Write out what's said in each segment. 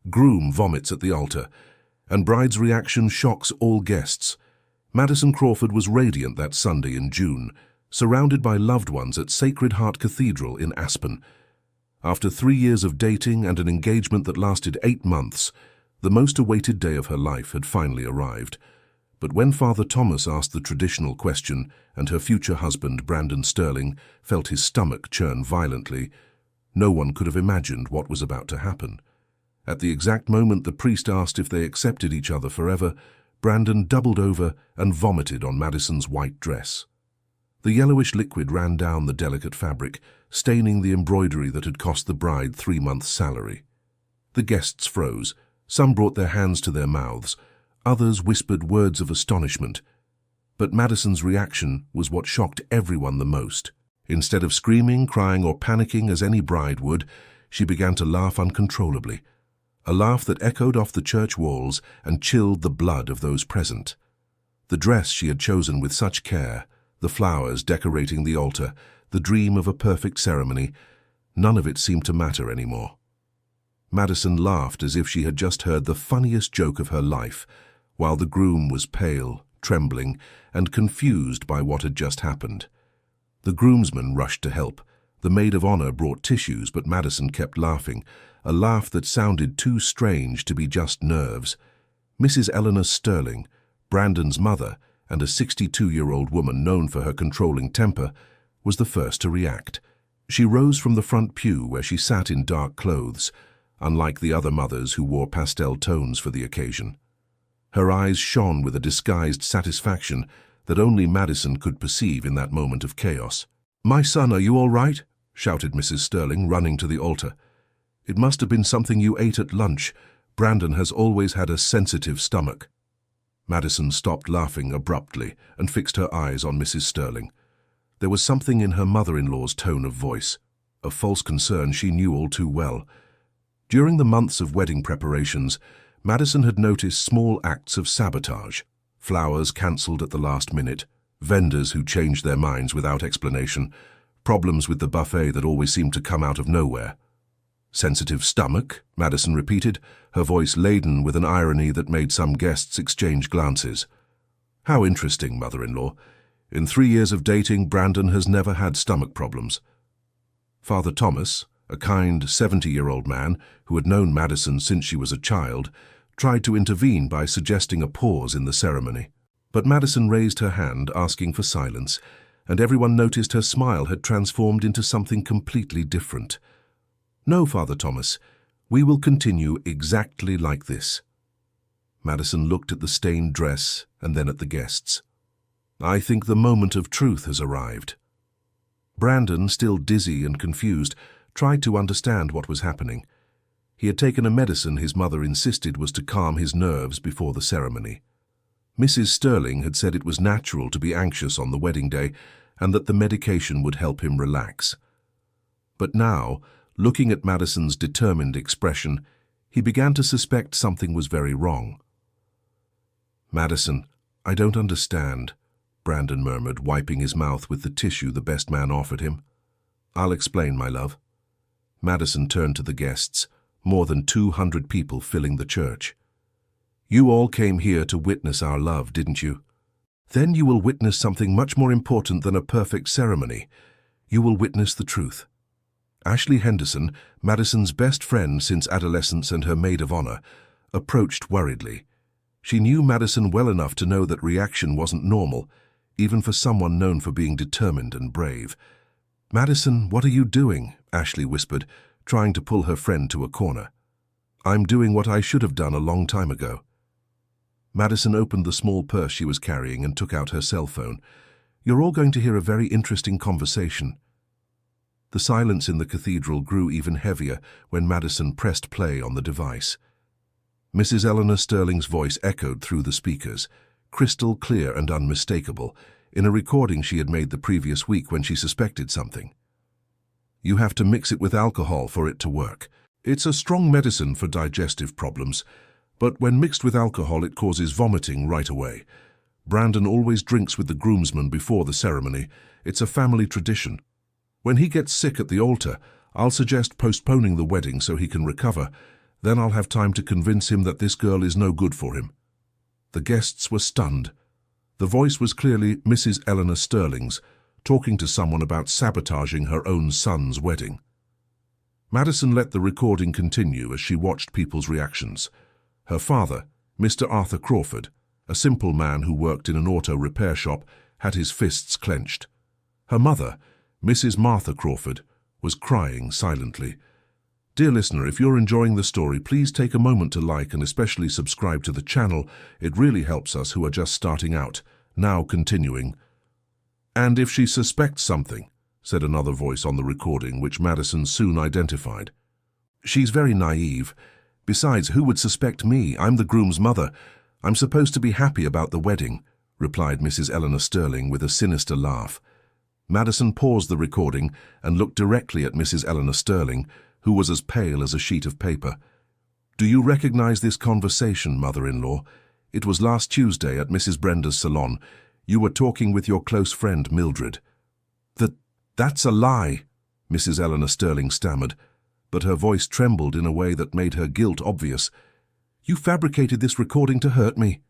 Groom vomits at the altar, and bride's reaction shocks all guests. Madison Crawford was radiant that Sunday in June, surrounded by loved ones at Sacred Heart Cathedral in Aspen. After 3 years of dating and an engagement that lasted 8 months, the most awaited day of her life had finally arrived. But when Father Thomas asked the traditional question and her future husband, Brandon Sterling, felt his stomach churn violently, no one could have imagined what was about to happen. At the exact moment the priest asked if they accepted each other forever, Brandon doubled over and vomited on Madison's white dress. The yellowish liquid ran down the delicate fabric, staining the embroidery that had cost the bride 3 months' salary. The guests froze. Some brought their hands to their mouths. Others whispered words of astonishment. But Madison's reaction was what shocked everyone the most. Instead of screaming, crying, or panicking as any bride would, she began to laugh uncontrollably. A laugh that echoed off the church walls and chilled the blood of those present. The dress she had chosen with such care, the flowers decorating the altar, the dream of a perfect ceremony, none of it seemed to matter anymore. Madison laughed as if she had just heard the funniest joke of her life, while the groom was pale, trembling, and confused by what had just happened. The groomsmen rushed to help. The maid of honor brought tissues, but Madison kept laughing, a laugh that sounded too strange to be just nerves. Mrs. Eleanor Sterling, Brandon's mother, and a 62-year-old woman known for her controlling temper, was the first to react. She rose from the front pew where she sat in dark clothes, unlike the other mothers who wore pastel tones for the occasion. Her eyes shone with a disguised satisfaction that only Madison could perceive in that moment of chaos. "My son, are you all right?" shouted Mrs. Sterling, running to the altar. "It must have been something you ate at lunch. Brandon has always had a sensitive stomach." Madison stopped laughing abruptly and fixed her eyes on Mrs. Sterling. There was something in her mother-in-law's tone of voice, a false concern she knew all too well. During the months of wedding preparations, Madison had noticed small acts of sabotage. Flowers cancelled at the last minute, vendors who changed their minds without explanation, problems with the buffet that always seemed to come out of nowhere. "Sensitive stomach," Madison repeated, her voice laden with an irony that made some guests exchange glances. "How interesting, mother-in-law. In 3 years of dating, Brandon has never had stomach problems." Father Thomas, a kind 70-year-old man who had known Madison since she was a child, tried to intervene by suggesting a pause in the ceremony. But Madison raised her hand, asking for silence, and everyone noticed her smile had transformed into something completely different. "No, Father Thomas, we will continue exactly like this." Madison looked at the stained dress and then at the guests. "I think the moment of truth has arrived." Brandon, still dizzy and confused, tried to understand what was happening. He had taken a medicine his mother insisted was to calm his nerves before the ceremony. Mrs. Sterling had said it was natural to be anxious on the wedding day and that the medication would help him relax. But now, looking at Madison's determined expression, he began to suspect something was very wrong. "Madison, I don't understand," Brandon murmured, wiping his mouth with the tissue the best man offered him. "I'll explain, my love." Madison turned to the guests, more than 200 people filling the church. "You all came here to witness our love, didn't you? Then you will witness something much more important than a perfect ceremony. You will witness the truth." Ashley Henderson, Madison's best friend since adolescence and her maid of honor, approached worriedly. She knew Madison well enough to know that reaction wasn't normal, even for someone known for being determined and brave. "Madison, what are you doing?" Ashley whispered, trying to pull her friend to a corner. "I'm doing what I should have done a long time ago." Madison opened the small purse she was carrying and took out her cell phone. "You're all going to hear a very interesting conversation." The silence in the cathedral grew even heavier when Madison pressed play on the device. Mrs. Eleanor Sterling's voice echoed through the speakers, crystal clear and unmistakable, in a recording she had made the previous week when she suspected something. "You have to mix it with alcohol for it to work. It's a strong medicine for digestive problems, but when mixed with alcohol it causes vomiting right away. Brandon always drinks with the groomsmen before the ceremony. It's a family tradition. When he gets sick at the altar, I'll suggest postponing the wedding so he can recover, Then I'll have time to convince him that this girl is no good for him." The guests were stunned. The voice was clearly Mrs. Eleanor Sterling's, talking to someone about sabotaging her own son's wedding. Madison let the recording continue as she watched people's reactions. Her father, Mr. Arthur Crawford, a simple man who worked in an auto repair shop, had his fists clenched. Her mother, Mrs. Martha Crawford, was crying silently. Dear listener, if you're enjoying the story, please take a moment to like and especially subscribe to the channel. It really helps us who are just starting out. Now continuing. "And if she suspects something," said another voice on the recording, which Madison soon identified. "She's very naive. Besides, who would suspect me? I'm the groom's mother. I'm supposed to be happy about the wedding," replied Mrs. Eleanor Sterling with a sinister laugh. Madison paused the recording and looked directly at Mrs. Eleanor Sterling, who was as pale as a sheet of paper. "Do you recognize this conversation, mother-in-law? It was last Tuesday at Mrs. Brenda's salon. You were talking with your close friend, Mildred." That's a lie," Mrs. Eleanor Sterling stammered, but her voice trembled in a way that made her guilt obvious. "You fabricated this recording to hurt me."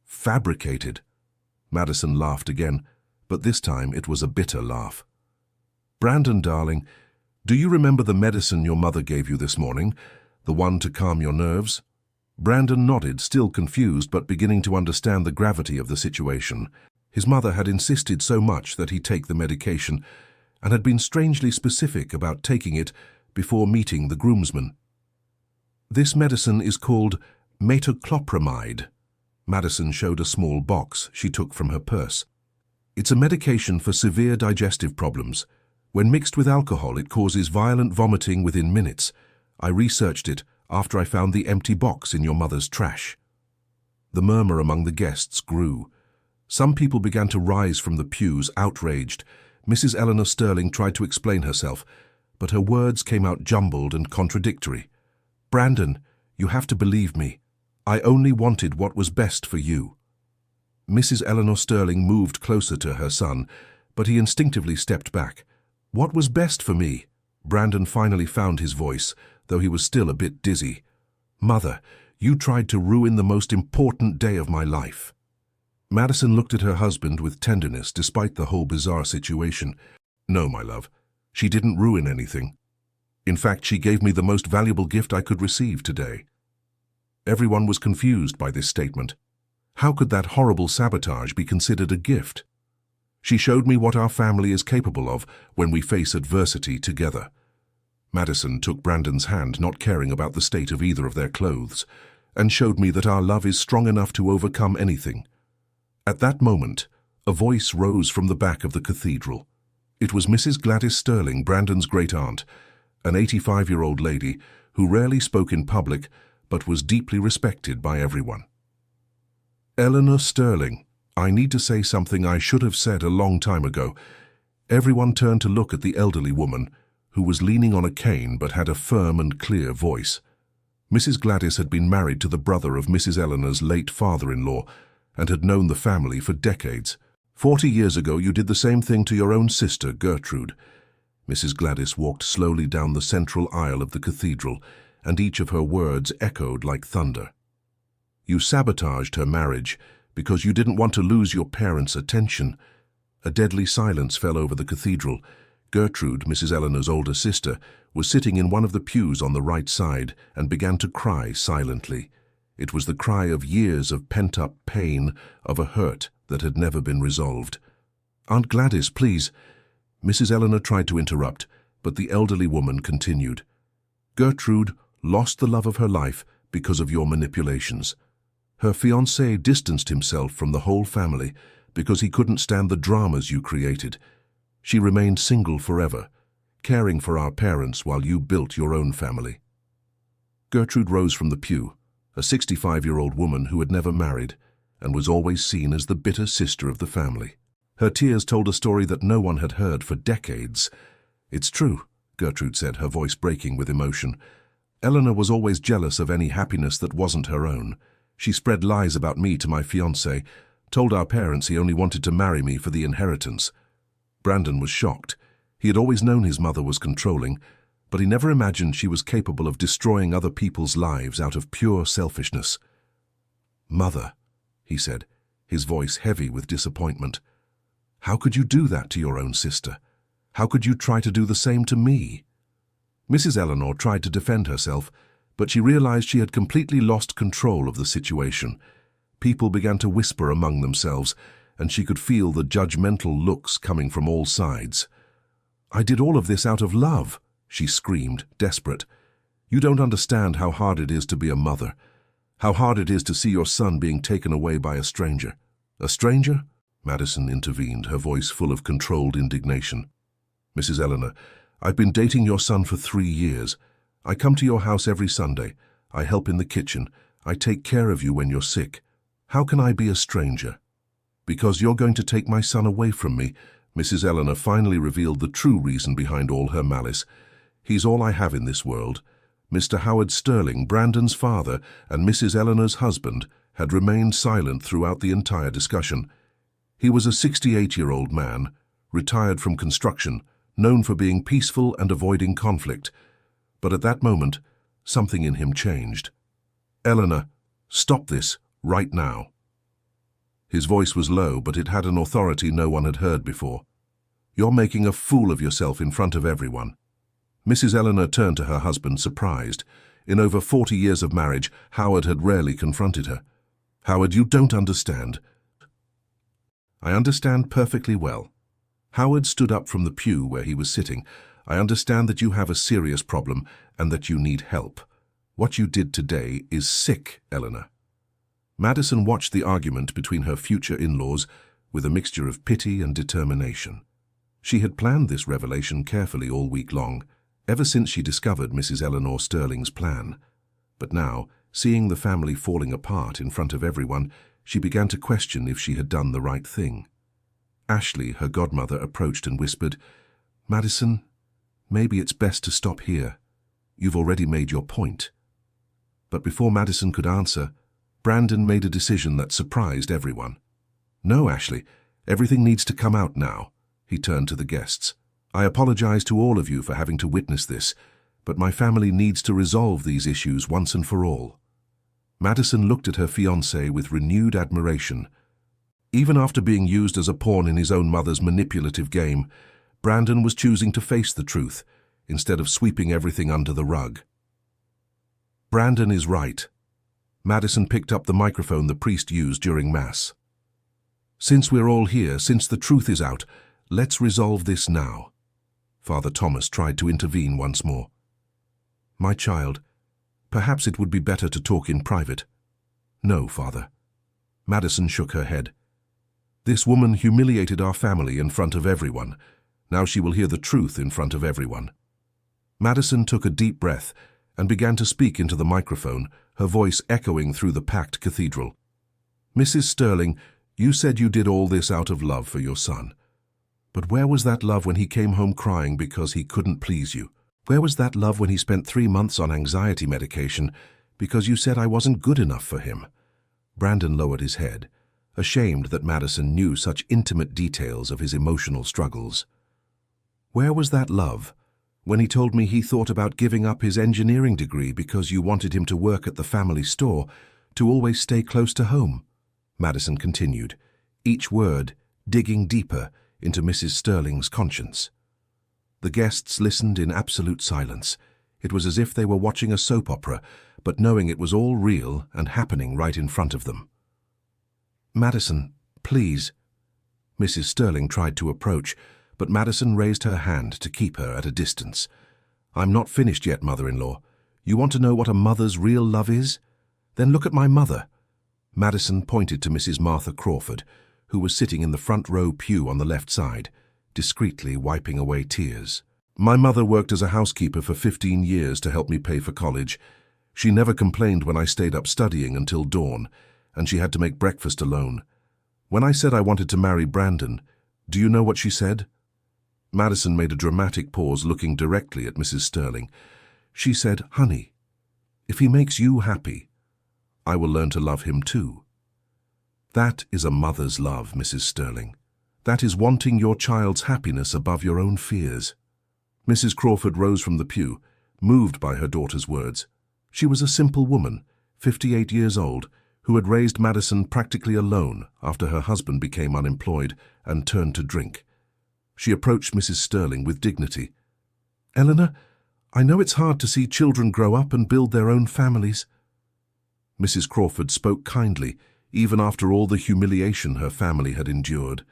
"Fabricated?" Madison laughed again, but this time it was a bitter laugh. "Brandon, darling, do you remember the medicine your mother gave you this morning, the one to calm your nerves?" Brandon nodded, still confused but beginning to understand the gravity of the situation. His mother had insisted so much that he take the medication and had been strangely specific about taking it before meeting the groomsmen. "This medicine is called metoclopramide." Madison showed a small box she took from her purse. "It's a medication for severe digestive problems. When mixed with alcohol, it causes violent vomiting within minutes. I researched it after I found the empty box in your mother's trash." The murmur among the guests grew. Some people began to rise from the pews, outraged. Mrs. Eleanor Sterling tried to explain herself, but her words came out jumbled and contradictory. "Brandon, you have to believe me. I only wanted what was best for you." Mrs. Eleanor Sterling moved closer to her son, but he instinctively stepped back. "What was best for me?" Brandon finally found his voice, though he was still a bit dizzy. "Mother, you tried to ruin the most important day of my life." Madison looked at her husband with tenderness despite the whole bizarre situation. "No, my love, she didn't ruin anything. In fact, she gave me the most valuable gift I could receive today." Everyone was confused by this statement. How could that horrible sabotage be considered a gift? "She showed me what our family is capable of when we face adversity together." Madison took Brandon's hand, not caring about the state of either of their clothes, and showed me that our love is strong enough to overcome anything. At that moment, a voice rose from the back of the cathedral. It was Mrs. Gladys Sterling, Brandon's great-aunt, an 85-year-old lady who rarely spoke in public but was deeply respected by everyone. "Eleanor Sterling, I need to say something I should have said a long time ago." Everyone turned to look at the elderly woman, who was leaning on a cane but had a firm and clear voice. Mrs. Gladys had been married to the brother of Mrs. Eleanor's late father-in-law and had known the family for decades. 40 years ago, you did the same thing to your own sister, Gertrude." Mrs. Gladys walked slowly down the central aisle of the cathedral, and each of her words echoed like thunder. "You sabotaged her marriage because you didn't want to lose your parents' attention." A deadly silence fell over the cathedral. Gertrude, Mrs. Eleanor's older sister, was sitting in one of the pews on the right side and began to cry silently. It was the cry of years of pent-up pain, of a hurt that had never been resolved. "Aunt Gladys, please." Mrs. Eleanor tried to interrupt, but the elderly woman continued. "Gertrude lost the love of her life because of your manipulations. Her fiancé distanced himself from the whole family because he couldn't stand the dramas you created. She remained single forever, caring for our parents while you built your own family." Gertrude rose from the pew, a 65-year-old woman who had never married and was always seen as the bitter sister of the family. Her tears told a story that no one had heard for decades. "It's true," Gertrude said, her voice breaking with emotion. "Eleanor was always jealous of any happiness that wasn't her own. She spread lies about me to my fiancé, told our parents he only wanted to marry me for the inheritance." Brandon was shocked. He had always known his mother was controlling, but he never imagined she was capable of destroying other people's lives out of pure selfishness. "Mother," he said, his voice heavy with disappointment, "how could you do that to your own sister? How could you try to do the same to me?" Mrs. Eleanor tried to defend herself, but she realized she had completely lost control of the situation. People began to whisper among themselves, and she could feel the judgmental looks coming from all sides. "I did all of this out of love," she screamed, desperate. "You don't understand how hard it is to be a mother, how hard it is to see your son being taken away by a stranger." "A stranger?" Madison intervened, her voice full of controlled indignation. "Mrs. Eleanor, I've been dating your son for 3 years. I come to your house every Sunday. I help in the kitchen. I take care of you when you're sick. How can I be a stranger?" "Because you're going to take my son away from me." Mrs. Eleanor finally revealed the true reason behind all her malice. "He's all I have in this world." Mr. Howard Sterling, Brandon's father and Mrs. Eleanor's husband, had remained silent throughout the entire discussion. He was a 68-year-old man, retired from construction, known for being peaceful and avoiding conflict. But at that moment, something in him changed. "Eleanor, stop this, right now." His voice was low, but it had an authority no one had heard before. "You're making a fool of yourself in front of everyone." Mrs. Eleanor turned to her husband, surprised. In over 40 years of marriage, Howard had rarely confronted her. "Howard, you don't understand." "I understand perfectly well." Howard stood up from the pew where he was sitting. "I understand that you have a serious problem and that you need help. What you did today is sick, Eleanor." Madison watched the argument between her future in-laws with a mixture of pity and determination. She had planned this revelation carefully all week long, ever since she discovered Mrs. Eleanor Sterling's plan. But now, seeing the family falling apart in front of everyone, she began to question if she had done the right thing. Ashley, her godmother, approached and whispered, "Madison, maybe it's best to stop here. You've already made your point." But before Madison could answer, Brandon made a decision that surprised everyone. "No, Ashley, everything needs to come out now." He turned to the guests. "I apologize to all of you for having to witness this, but my family needs to resolve these issues once and for all." Madison looked at her fiancé with renewed admiration. Even after being used as a pawn in his own mother's manipulative game, Brandon was choosing to face the truth, instead of sweeping everything under the rug. "Brandon is right." Madison picked up the microphone the priest used during Mass. "Since we're all here, since the truth is out, let's resolve this now." Father Thomas tried to intervene once more. "My child, perhaps it would be better to talk in private." "No, Father." Madison shook her head. "This woman humiliated our family in front of everyone. Now she will hear the truth in front of everyone." Madison took a deep breath and began to speak into the microphone, her voice echoing through the packed cathedral. "Mrs. Sterling, you said you did all this out of love for your son. But where was that love when he came home crying because he couldn't please you? Where was that love when he spent 3 months on anxiety medication because you said I wasn't good enough for him?" Brandon lowered his head, ashamed that Madison knew such intimate details of his emotional struggles. "Where was that love when he told me he thought about giving up his engineering degree because you wanted him to work at the family store to always stay close to home?" Madison continued, each word digging deeper into Mrs. Sterling's conscience. The guests listened in absolute silence. It was as if they were watching a soap opera, but knowing it was all real and happening right in front of them. "Madison, please." Mrs. Sterling tried to approach, but Madison raised her hand to keep her at a distance. "I'm not finished yet, mother-in-law. You want to know what a mother's real love is? Then look at my mother." Madison pointed to Mrs. Martha Crawford, who was sitting in the front row pew on the left side, discreetly wiping away tears. "My mother worked as a housekeeper for 15 years to help me pay for college. She never complained when I stayed up studying until dawn, and she had to make breakfast alone. When I said I wanted to marry Brandon, do you know what she said?" Madison made a dramatic pause, looking directly at Mrs. Sterling. She said, "Honey, if he makes you happy, I will learn to love him too." That is a mother's love, Mrs. Sterling. That is wanting your child's happiness above your own fears. Mrs. Crawford rose from the pew, moved by her daughter's words. She was a simple woman, 58 years old, who had raised Madison practically alone after her husband became unemployed and turned to drink. She approached Mrs. Sterling with dignity. "Eleanor, I know it's hard to see children grow up and build their own families." Mrs. Crawford spoke kindly, even after all the humiliation her family had endured.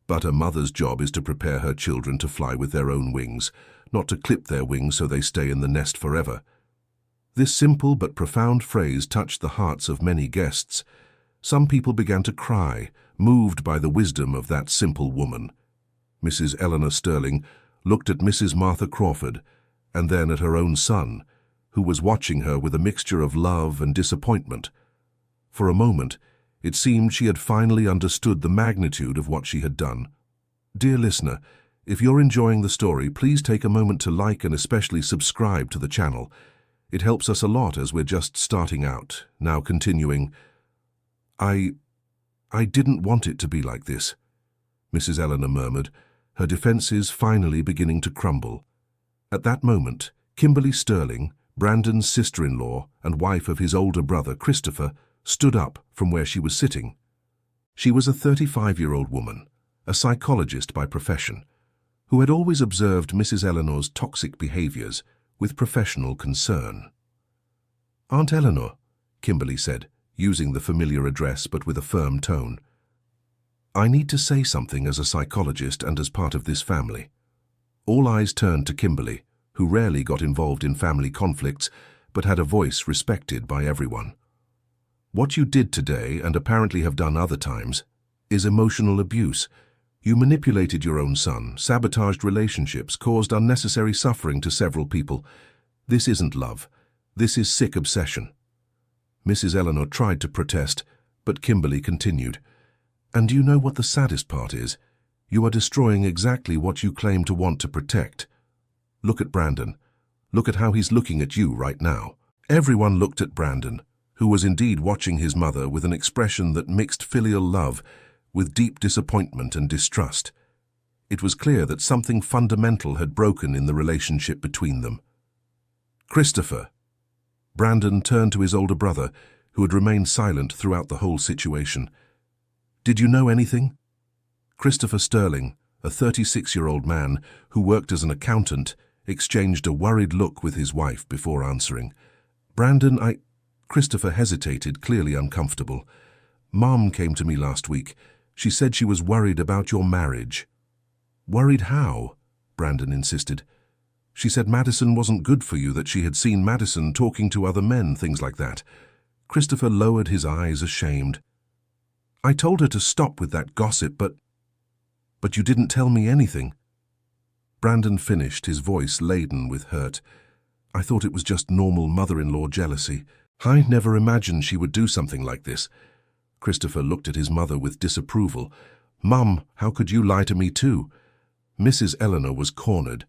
"But a mother's job is to prepare her children to fly with their own wings, not to clip their wings so they stay in the nest forever." This simple but profound phrase touched the hearts of many guests. Some people began to cry, moved by the wisdom of that simple woman. Mrs. Eleanor Sterling looked at Mrs. Martha Crawford and then at her own son, who was watching her with a mixture of love and disappointment. For a moment, it seemed she had finally understood the magnitude of what she had done. Dear listener, if you're enjoying the story, please take a moment to like and especially subscribe to the channel. It helps us a lot as we're just starting out. Now continuing. I didn't want it to be like this," Mrs. Eleanor murmured, her defenses finally beginning to crumble. At that moment, Kimberly Sterling, Brandon's sister-in-law and wife of his older brother Christopher, stood up from where she was sitting. She was a 35-year-old woman, a psychologist by profession, who had always observed Mrs. Eleanor's toxic behaviors with professional concern. "Aunt Eleanor," Kimberly said, using the familiar address but with a firm tone, "I need to say something as a psychologist and as part of this family." All eyes turned to Kimberly, who rarely got involved in family conflicts but had a voice respected by everyone. "What you did today, and apparently have done other times, is emotional abuse. You manipulated your own son, sabotaged relationships, caused unnecessary suffering to several people. This isn't love. This is sick obsession." Mrs. Eleanor tried to protest, but Kimberly continued. "And you know what the saddest part is? You are destroying exactly what you claim to want to protect. Look at Brandon. Look at how he's looking at you right now." Everyone looked at Brandon, who was indeed watching his mother with an expression that mixed filial love with deep disappointment and distrust. It was clear that something fundamental had broken in the relationship between them. "Christopher." Brandon turned to his older brother, who had remained silent throughout the whole situation. "Did you know anything?" Christopher Sterling, a 36-year-old man who worked as an accountant, exchanged a worried look with his wife before answering. "Brandon, Christopher hesitated, clearly uncomfortable. "Mom came to me last week. She said she was worried about your marriage." "Worried how?" Brandon insisted. "She said Madison wasn't good for you, that she had seen Madison talking to other men, things like that." Christopher lowered his eyes, ashamed. "I told her to stop with that gossip, but you didn't tell me anything." Brandon finished, his voice laden with hurt. "I thought it was just normal mother-in-law jealousy. I never imagined she would do something like this." Christopher looked at his mother with disapproval. "Mum, how could you lie to me too?" Mrs. Eleanor was cornered.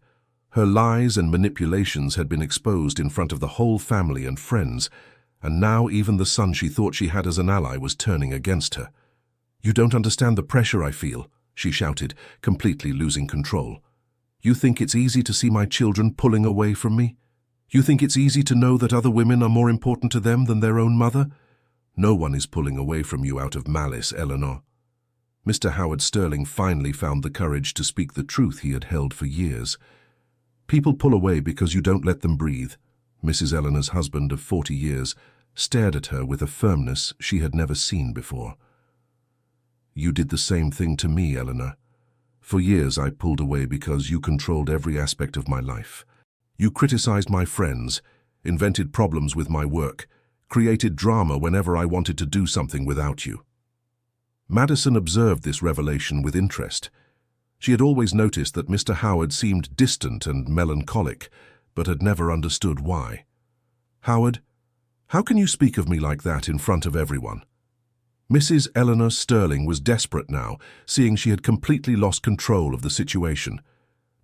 Her lies and manipulations had been exposed in front of the whole family and friends, and now even the son she thought she had as an ally was turning against her. "You don't understand the pressure I feel," she shouted, completely losing control. "You think it's easy to see my children pulling away from me? You think it's easy to know that other women are more important to them than their own mother? No one is pulling away from you out of malice, Eleanor." Mr. Howard Sterling finally found the courage to speak the truth he had held for years. "People pull away because you don't let them breathe." Mrs. Eleanor's husband of 40 years stared at her with a firmness she had never seen before. "You did the same thing to me, Eleanor. For years I pulled away because you controlled every aspect of my life. You criticized my friends, invented problems with my work, created drama whenever I wanted to do something without you." Madison observed this revelation with interest. She had always noticed that Mr. Howard seemed distant and melancholic, but had never understood why. "Howard, how can you speak of me like that in front of everyone?" Mrs. Eleanor Sterling was desperate now, seeing she had completely lost control of the situation.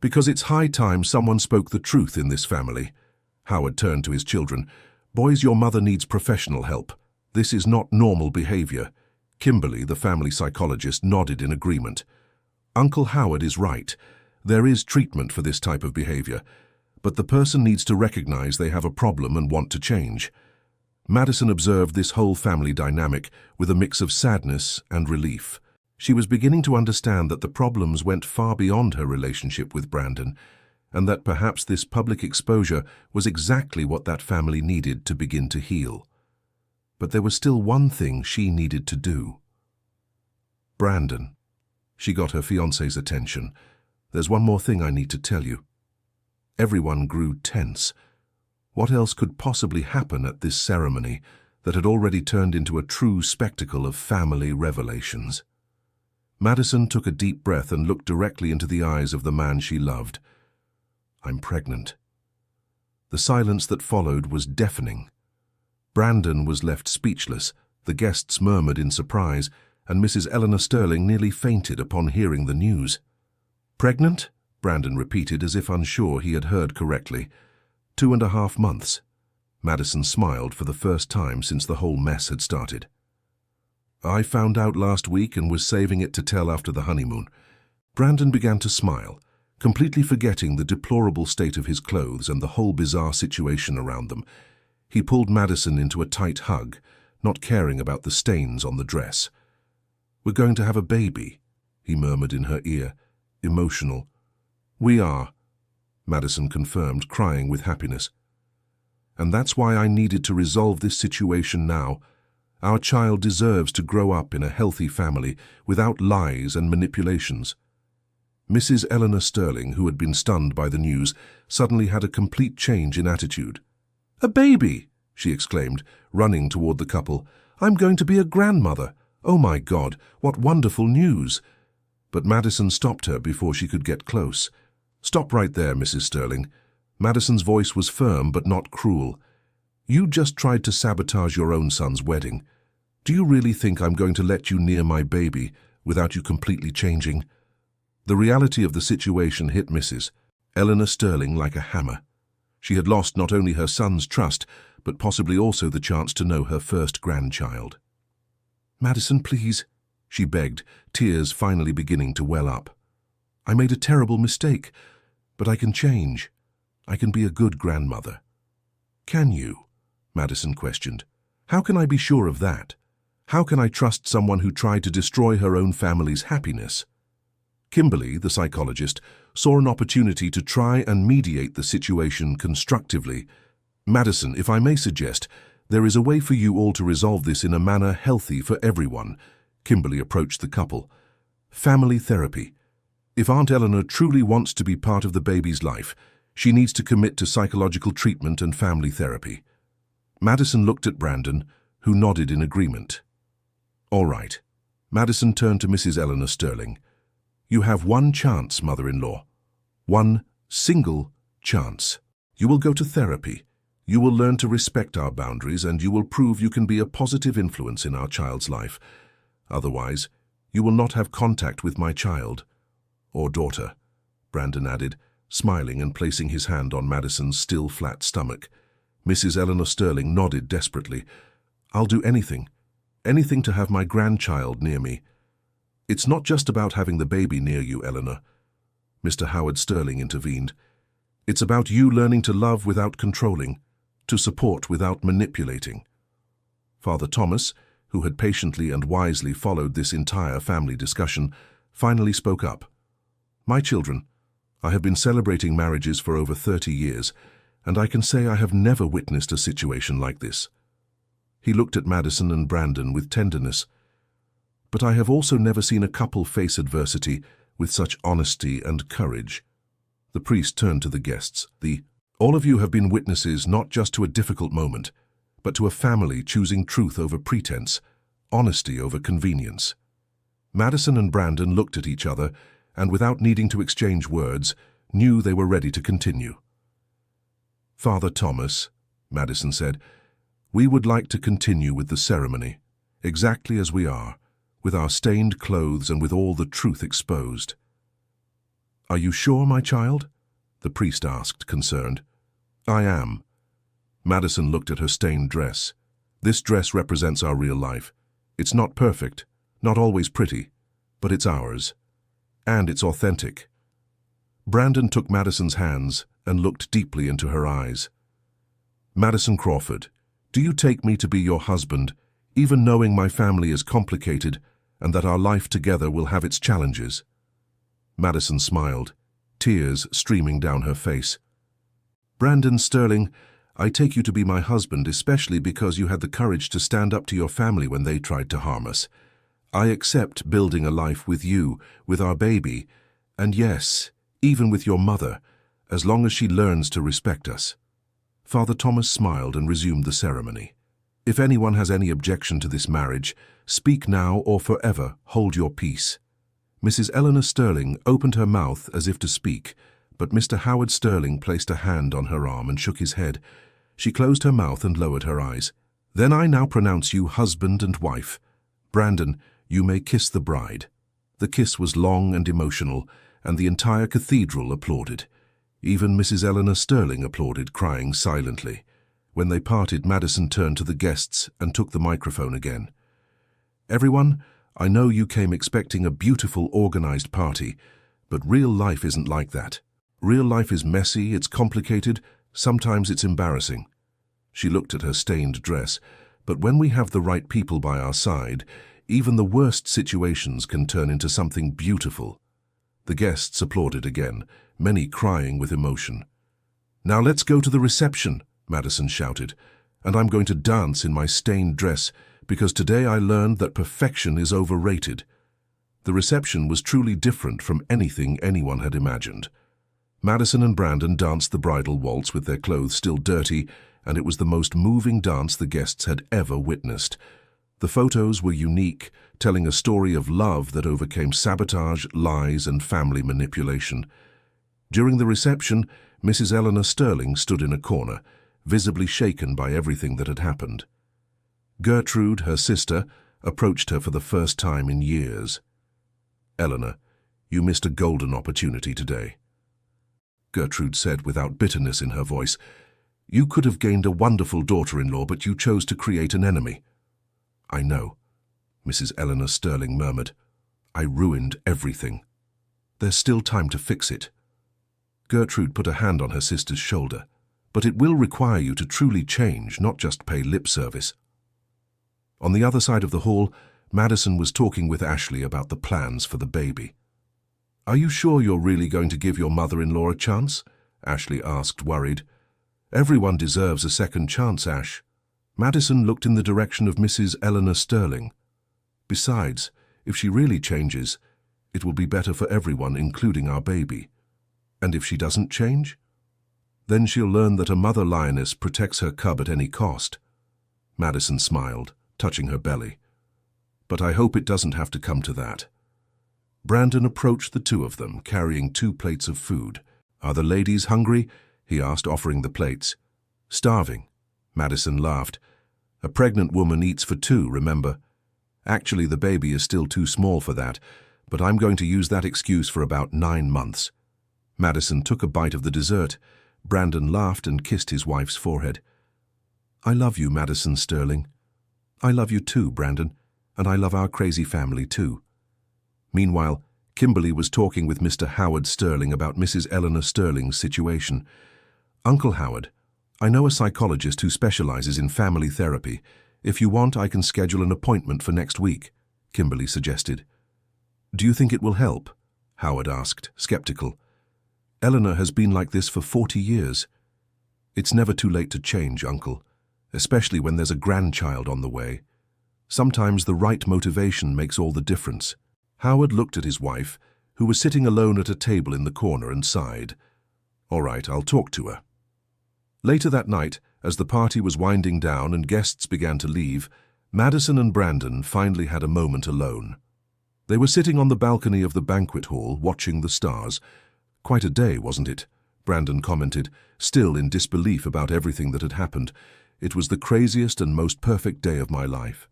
"Because it's high time someone spoke the truth in this family." Howard turned to his children. "Boys, your mother needs professional help. This is not normal behavior." Kimberly, the family psychologist, nodded in agreement. "Uncle Howard is right. There is treatment for this type of behavior, but the person needs to recognize they have a problem and want to change. Madison observed this whole family dynamic with a mix of sadness and relief. She was beginning to understand that the problems went far beyond her relationship with Brandon, and that perhaps this public exposure was exactly what that family needed to begin to heal. But there was still one thing she needed to do. Brandon. She got her fiancé's attention. There's one more thing I need to tell you. Everyone grew tense. What else could possibly happen at this ceremony that had already turned into a true spectacle of family revelations? Madison took a deep breath and looked directly into the eyes of the man she loved. I'm pregnant. The silence that followed was deafening. Brandon was left speechless, the guests murmured in surprise, and Mrs. Eleanor Sterling nearly fainted upon hearing the news. Pregnant? Brandon repeated as if unsure he had heard correctly. 2.5 months. Madison smiled for the first time since the whole mess had started. I found out last week and was saving it to tell after the honeymoon. Brandon began to smile, completely forgetting the deplorable state of his clothes and the whole bizarre situation around them. He pulled Madison into a tight hug, not caring about the stains on the dress. We're going to have a baby, he murmured in her ear, emotional. We are, Madison confirmed, crying with happiness. And that's why I needed to resolve this situation now. Our child deserves to grow up in a healthy family without lies and manipulations. Mrs. Eleanor Sterling, who had been stunned by the news, suddenly had a complete change in attitude. A baby, she exclaimed, running toward the couple. I'm going to be a grandmother. Oh my God, what wonderful news. But Madison stopped her before she could get close. Stop right there, Mrs. Sterling. Madison's voice was firm but not cruel. You just tried to sabotage your own son's wedding. Do you really think I'm going to let you near my baby without you completely changing? The reality of the situation hit Mrs. Eleanor Sterling like a hammer. She had lost not only her son's trust, but possibly also the chance to know her first grandchild. Madison, please, she begged, tears finally beginning to well up. I made a terrible mistake, but I can change. I can be a good grandmother. Can you? Madison questioned. How can I be sure of that? How can I trust someone who tried to destroy her own family's happiness? Kimberly, the psychologist, saw an opportunity to try and mediate the situation constructively. Madison, if I may suggest, there is a way for you all to resolve this in a manner healthy for everyone. Kimberly approached the couple. Family therapy. If Aunt Eleanor truly wants to be part of the baby's life, she needs to commit to psychological treatment and family therapy. Madison looked at Brandon, who nodded in agreement. All right. Madison turned to Mrs. Eleanor Sterling. You have one chance, mother-in-law. One single chance. You will go to therapy. You will learn to respect our boundaries, and you will prove you can be a positive influence in our child's life. Otherwise, you will not have contact with my child. Or daughter, Brandon added, smiling and placing his hand on Madison's still flat stomach. Mrs. Eleanor Sterling nodded desperately. I'll do anything. Anything to have my grandchild near me. It's not just about having the baby near you, Eleanor. Mr. Howard Sterling intervened. It's about you learning to love without controlling, to support without manipulating. Father Thomas, who had patiently and wisely followed this entire family discussion, finally spoke up. My children, I have been celebrating marriages for over 30 years, and I can say I have never witnessed a situation like this. He looked at Madison and Brandon with tenderness. But I have also never seen a couple face adversity with such honesty and courage. The priest turned to the guests. All of you have been witnesses not just to a difficult moment, but to a family choosing truth over pretense, honesty over convenience. Madison and Brandon looked at each other and, without needing to exchange words, knew they were ready to continue. Father Thomas, Madison said, we would like to continue with the ceremony, exactly as we are, with our stained clothes and with all the truth exposed. Are you sure, my child? The priest asked, concerned. I am. Madison looked at her stained dress. This dress represents our real life. It's not perfect, not always pretty, but it's ours. And it's authentic. Brandon took Madison's hands and looked deeply into her eyes. "Madison Crawford, do you take me to be your husband, even knowing my family is complicated and that our life together will have its challenges?" Madison smiled, tears streaming down her face. "Brandon Sterling, I take you to be my husband especially because you had the courage to stand up to your family when they tried to harm us. I accept building a life with you, with our baby, and yes, even with your mother, as long as she learns to respect us." Father Thomas smiled and resumed the ceremony. "If anyone has any objection to this marriage, speak now or forever hold your peace." Mrs. Eleanor Sterling opened her mouth as if to speak, but Mr. Howard Sterling placed a hand on her arm and shook his head. She closed her mouth and lowered her eyes. "Then I now pronounce you husband and wife. Brandon, you may kiss the bride." The kiss was long and emotional, and the entire cathedral applauded. Even Mrs. Eleanor Sterling applauded, crying silently. When they parted, Madison turned to the guests and took the microphone again. "Everyone, I know you came expecting a beautiful, organized party, but real life isn't like that. Real life is messy, it's complicated, sometimes it's embarrassing." She looked at her stained dress. "But when we have the right people by our side, even the worst situations can turn into something beautiful." The guests applauded again, many crying with emotion. "Now let's go to the reception," Madison shouted, "and I'm going to dance in my stained dress, because today I learned that perfection is overrated." The reception was truly different from anything anyone had imagined. Madison and Brandon danced the bridal waltz with their clothes still dirty, and it was the most moving dance the guests had ever witnessed. The photos were unique, telling a story of love that overcame sabotage, lies, and family manipulation. During the reception, Mrs. Eleanor Sterling stood in a corner, visibly shaken by everything that had happened. Gertrude, her sister, approached her for the first time in years. "Eleanor, you missed a golden opportunity today," Gertrude said without bitterness in her voice. "You could have gained a wonderful daughter-in-law, but you chose to create an enemy." "I know," Mrs. Eleanor Sterling murmured. "I ruined everything. There's still time to fix it." Gertrude put a hand on her sister's shoulder. "But it will require you to truly change, not just pay lip service." On the other side of the hall, Madison was talking with Ashley about the plans for the baby. "Are you sure you're really going to give your mother-in-law a chance?" Ashley asked, worried. "Everyone deserves a second chance, Ash." Madison looked in the direction of Mrs. Eleanor Sterling. "Besides, if she really changes, it will be better for everyone, including our baby. And if she doesn't change? Then she'll learn that a mother lioness protects her cub at any cost." Madison smiled, touching her belly. "But I hope it doesn't have to come to that." Brandon approached the two of them, carrying 2 plates of food. "Are the ladies hungry?" he asked, offering the plates. "Starving," Madison laughed. "A pregnant woman eats for 2, remember? Actually, the baby is still too small for that, but I'm going to use that excuse for about 9 months. Madison took a bite of the dessert. Brandon laughed and kissed his wife's forehead. "I love you, Madison Sterling." "I love you too, Brandon, and I love our crazy family too." Meanwhile, Kimberly was talking with Mr. Howard Sterling about Mrs. Eleanor Sterling's situation. "Uncle Howard, I know a psychologist who specializes in family therapy. If you want, I can schedule an appointment for next week," Kimberly suggested. "Do you think it will help?" Howard asked, skeptical. "Eleanor has been like this for 40 years. It's never too late to change, Uncle, especially when there's a grandchild on the way. Sometimes the right motivation makes all the difference." Howard looked at his wife, who was sitting alone at a table in the corner, and sighed. "All right, I'll talk to her." Later that night, as the party was winding down and guests began to leave, Madison and Brandon finally had a moment alone. They were sitting on the balcony of the banquet hall, watching the stars. "Quite a day, wasn't it?" Brandon commented, still in disbelief about everything that had happened. "It was the craziest and most perfect day of my life."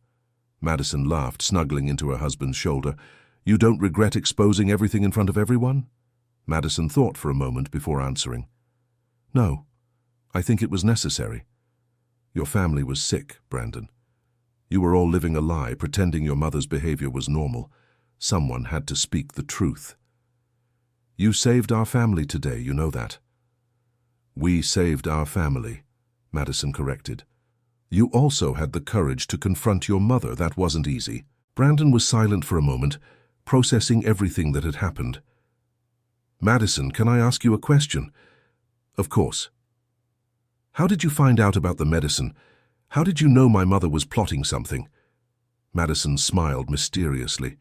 Madison laughed, snuggling into her husband's shoulder. "You don't regret exposing everything in front of everyone?" Madison thought for a moment before answering. "No, I think it was necessary. Your family was sick, Brandon. You were all living a lie, pretending your mother's behavior was normal. Someone had to speak the truth." You saved our family today, you know that. We saved our family, Madison corrected. You also had the courage to confront your mother. That wasn't easy. Brandon was silent for a moment, processing everything that had happened. Madison, can I ask you a question? Of course. How did you find out about the medicine? How did you know my mother was plotting something? Madison smiled mysteriously.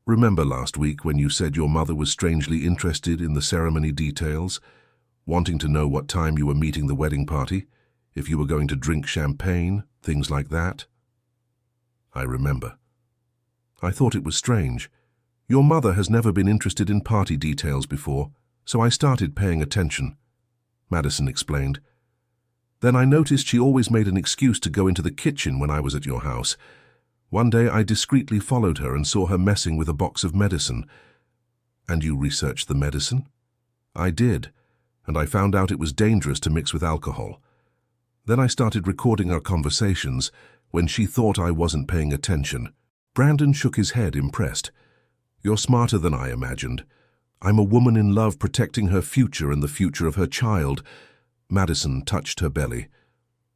Remember last week when you said your mother was strangely interested in the ceremony details, wanting to know what time you were meeting the wedding party, if you were going to drink champagne, things like that? I remember. I thought it was strange. Your mother has never been interested in party details before, so I started paying attention, Madison explained. Then I noticed she always made an excuse to go into the kitchen when I was at your house. One day I discreetly followed her and saw her messing with a box of medicine. And you researched the medicine? I did, and I found out it was dangerous to mix with alcohol. Then I started recording our conversations when she thought I wasn't paying attention. Brandon shook his head, impressed. You're smarter than I imagined. I'm a woman in love protecting her future and the future of her child. Madison touched her belly.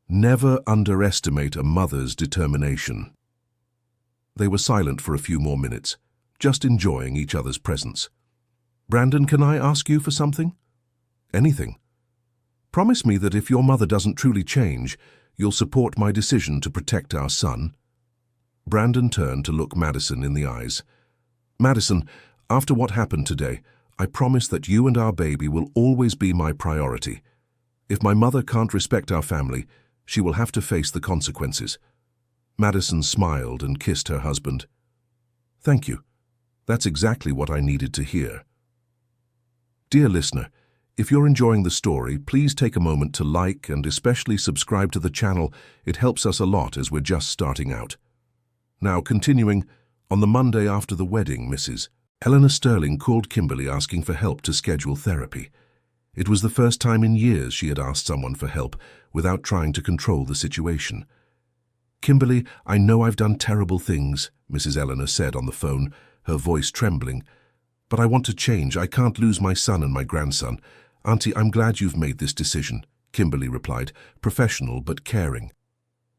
Never underestimate a mother's determination. They were silent for a few more minutes, just enjoying each other's presence. Brandon, can I ask you for something? Anything. Promise me that if your mother doesn't truly change, you'll support my decision to protect our son. Brandon turned to look Madison in the eyes. Madison, after what happened today, I promise that you and our baby will always be my priority. If my mother can't respect our family, she will have to face the consequences. Madison smiled and kissed her husband. Thank you. That's exactly what I needed to hear. Dear listener, if you're enjoying the story, please take a moment to like and especially subscribe to the channel. It helps us a lot as we're just starting out. Now, continuing, on the Monday after the wedding, Mrs. Eleanor Sterling called Kimberly asking for help to schedule therapy. It was the first time in years she had asked someone for help without trying to control the situation. Kimberly, I know I've done terrible things, Mrs. Eleanor said on the phone, her voice trembling. But I want to change. I can't lose my son and my grandson. Auntie, I'm glad you've made this decision, Kimberly replied, professional but caring.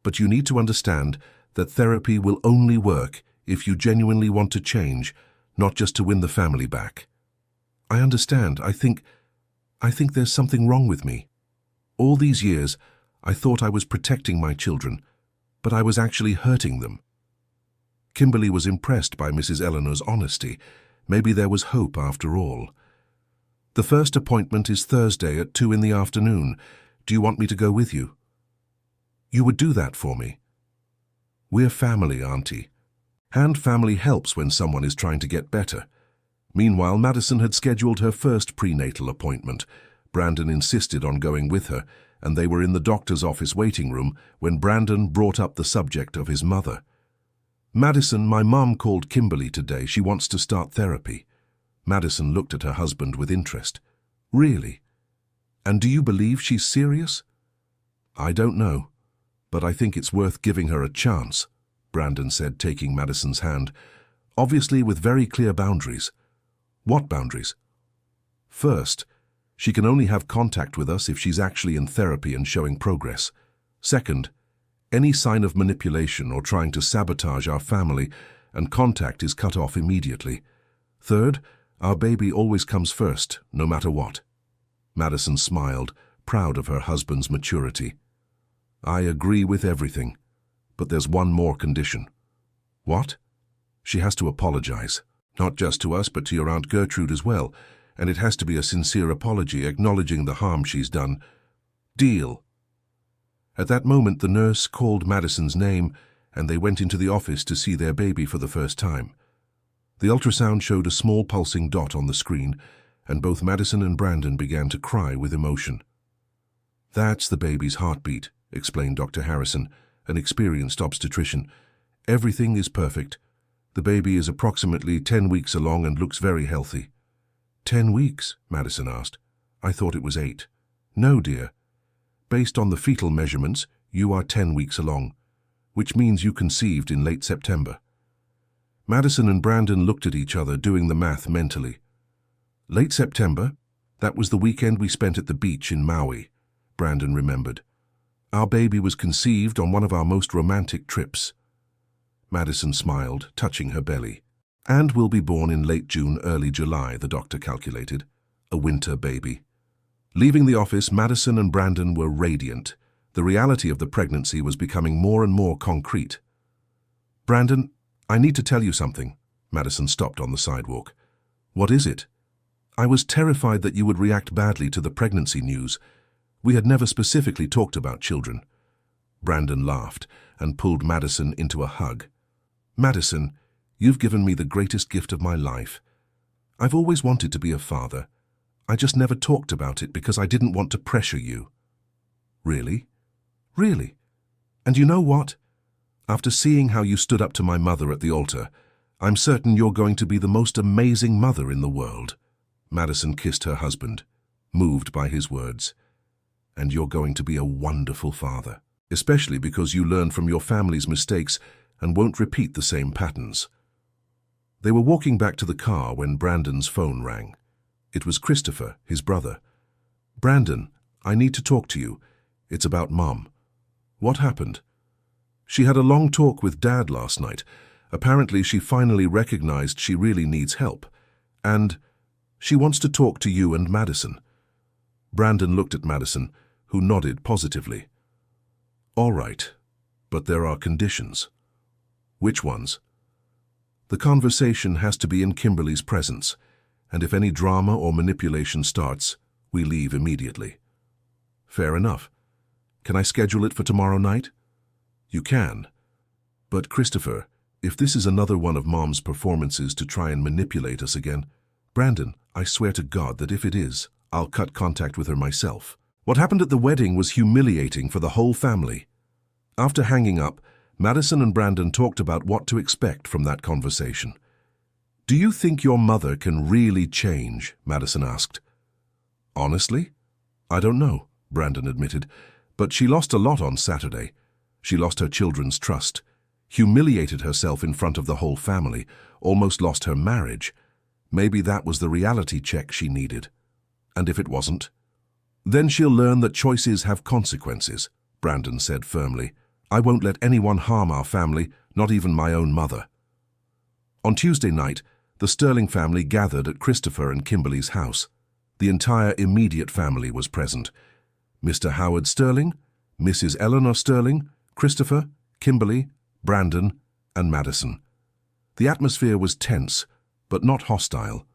But you need to understand that therapy will only work if you genuinely want to change, not just to win the family back. I understand. I think there's something wrong with me. All these years, I thought I was protecting my children, but I was actually hurting them. Kimberly was impressed by Mrs. Eleanor's honesty. Maybe there was hope after all. The first appointment is Thursday at 2 in the afternoon. Do you want me to go with you? You would do that for me. We're family, Auntie. And family helps when someone is trying to get better. Meanwhile, Madison had scheduled her first prenatal appointment. Brandon insisted on going with her, and they were in the doctor's office waiting room when Brandon brought up the subject of his mother. Madison, my mom called Kimberly today. She wants to start therapy. Madison looked at her husband with interest. Really? And do you believe she's serious? I don't know, but I think it's worth giving her a chance, Brandon said, taking Madison's hand, obviously with very clear boundaries. What boundaries? First, she can only have contact with us if she's actually in therapy and showing progress. Second, any sign of manipulation or trying to sabotage our family and contact is cut off immediately. Third, our baby always comes first, no matter what. Madison smiled, proud of her husband's maturity. I agree with everything, but there's one more condition. What? She has to apologize, not just to us but to your Aunt Gertrude as well, and it has to be a sincere apology acknowledging the harm she's done. Deal. At that moment, the nurse called Madison's name, and they went into the office to see their baby for the first time. The ultrasound showed a small pulsing dot on the screen, and both Madison and Brandon began to cry with emotion. That's the baby's heartbeat, explained Dr. Harrison, an experienced obstetrician. Everything is perfect. The baby is approximately 10 weeks along and looks very healthy. 10 weeks? Madison asked. I thought it was 8. No, dear. Based on the fetal measurements, you are 10 weeks along, which means you conceived in late September. Madison and Brandon looked at each other, doing the math mentally. Late September? That was the weekend we spent at the beach in Maui, Brandon remembered. Our baby was conceived on one of our most romantic trips. Madison smiled, touching her belly. And will be born in late June, early July, the doctor calculated. A winter baby. Leaving the office, Madison and Brandon were radiant. The reality of the pregnancy was becoming more and more concrete. Brandon, I need to tell you something. Madison stopped on the sidewalk. What is it? I was terrified that you would react badly to the pregnancy news. We had never specifically talked about children. Brandon laughed and pulled Madison into a hug. Madison, you've given me the greatest gift of my life. I've always wanted to be a father. I just never talked about it because I didn't want to pressure you. Really? Really? And you know what? After seeing how you stood up to my mother at the altar, I'm certain you're going to be the most amazing mother in the world. Madison kissed her husband, moved by his words. And you're going to be a wonderful father, especially because you learn from your family's mistakes and won't repeat the same patterns. They were walking back to the car when Brandon's phone rang. It was Christopher, his brother. Brandon, I need to talk to you. It's about Mom. What happened? She had a long talk with Dad last night. Apparently she finally recognized she really needs help. And she wants to talk to you and Madison. Brandon looked at Madison, who nodded positively. All right, but there are conditions. Which ones? The conversation has to be in Kimberly's presence, and if any drama or manipulation starts, we leave immediately. Fair enough. Can I schedule it for tomorrow night? You can. But Christopher, if this is another one of Mom's performances to try and manipulate us again, Brandon, I swear to God that if it is, I'll cut contact with her myself. What happened at the wedding was humiliating for the whole family. After hanging up, Madison and Brandon talked about what to expect from that conversation. Do you think your mother can really change? Madison asked. Honestly? I don't know, Brandon admitted, but she lost a lot on Saturday. She lost her children's trust, humiliated herself in front of the whole family, almost lost her marriage. Maybe that was the reality check she needed. And if it wasn't? Then she'll learn that choices have consequences, Brandon said firmly. I won't let anyone harm our family, not even my own mother. On Tuesday night, the Sterling family gathered at Christopher and Kimberly's house. The entire immediate family was present. Mr. Howard Sterling, Mrs. Eleanor Sterling, Christopher, Kimberly, Brandon, and Madison. The atmosphere was tense, but not hostile.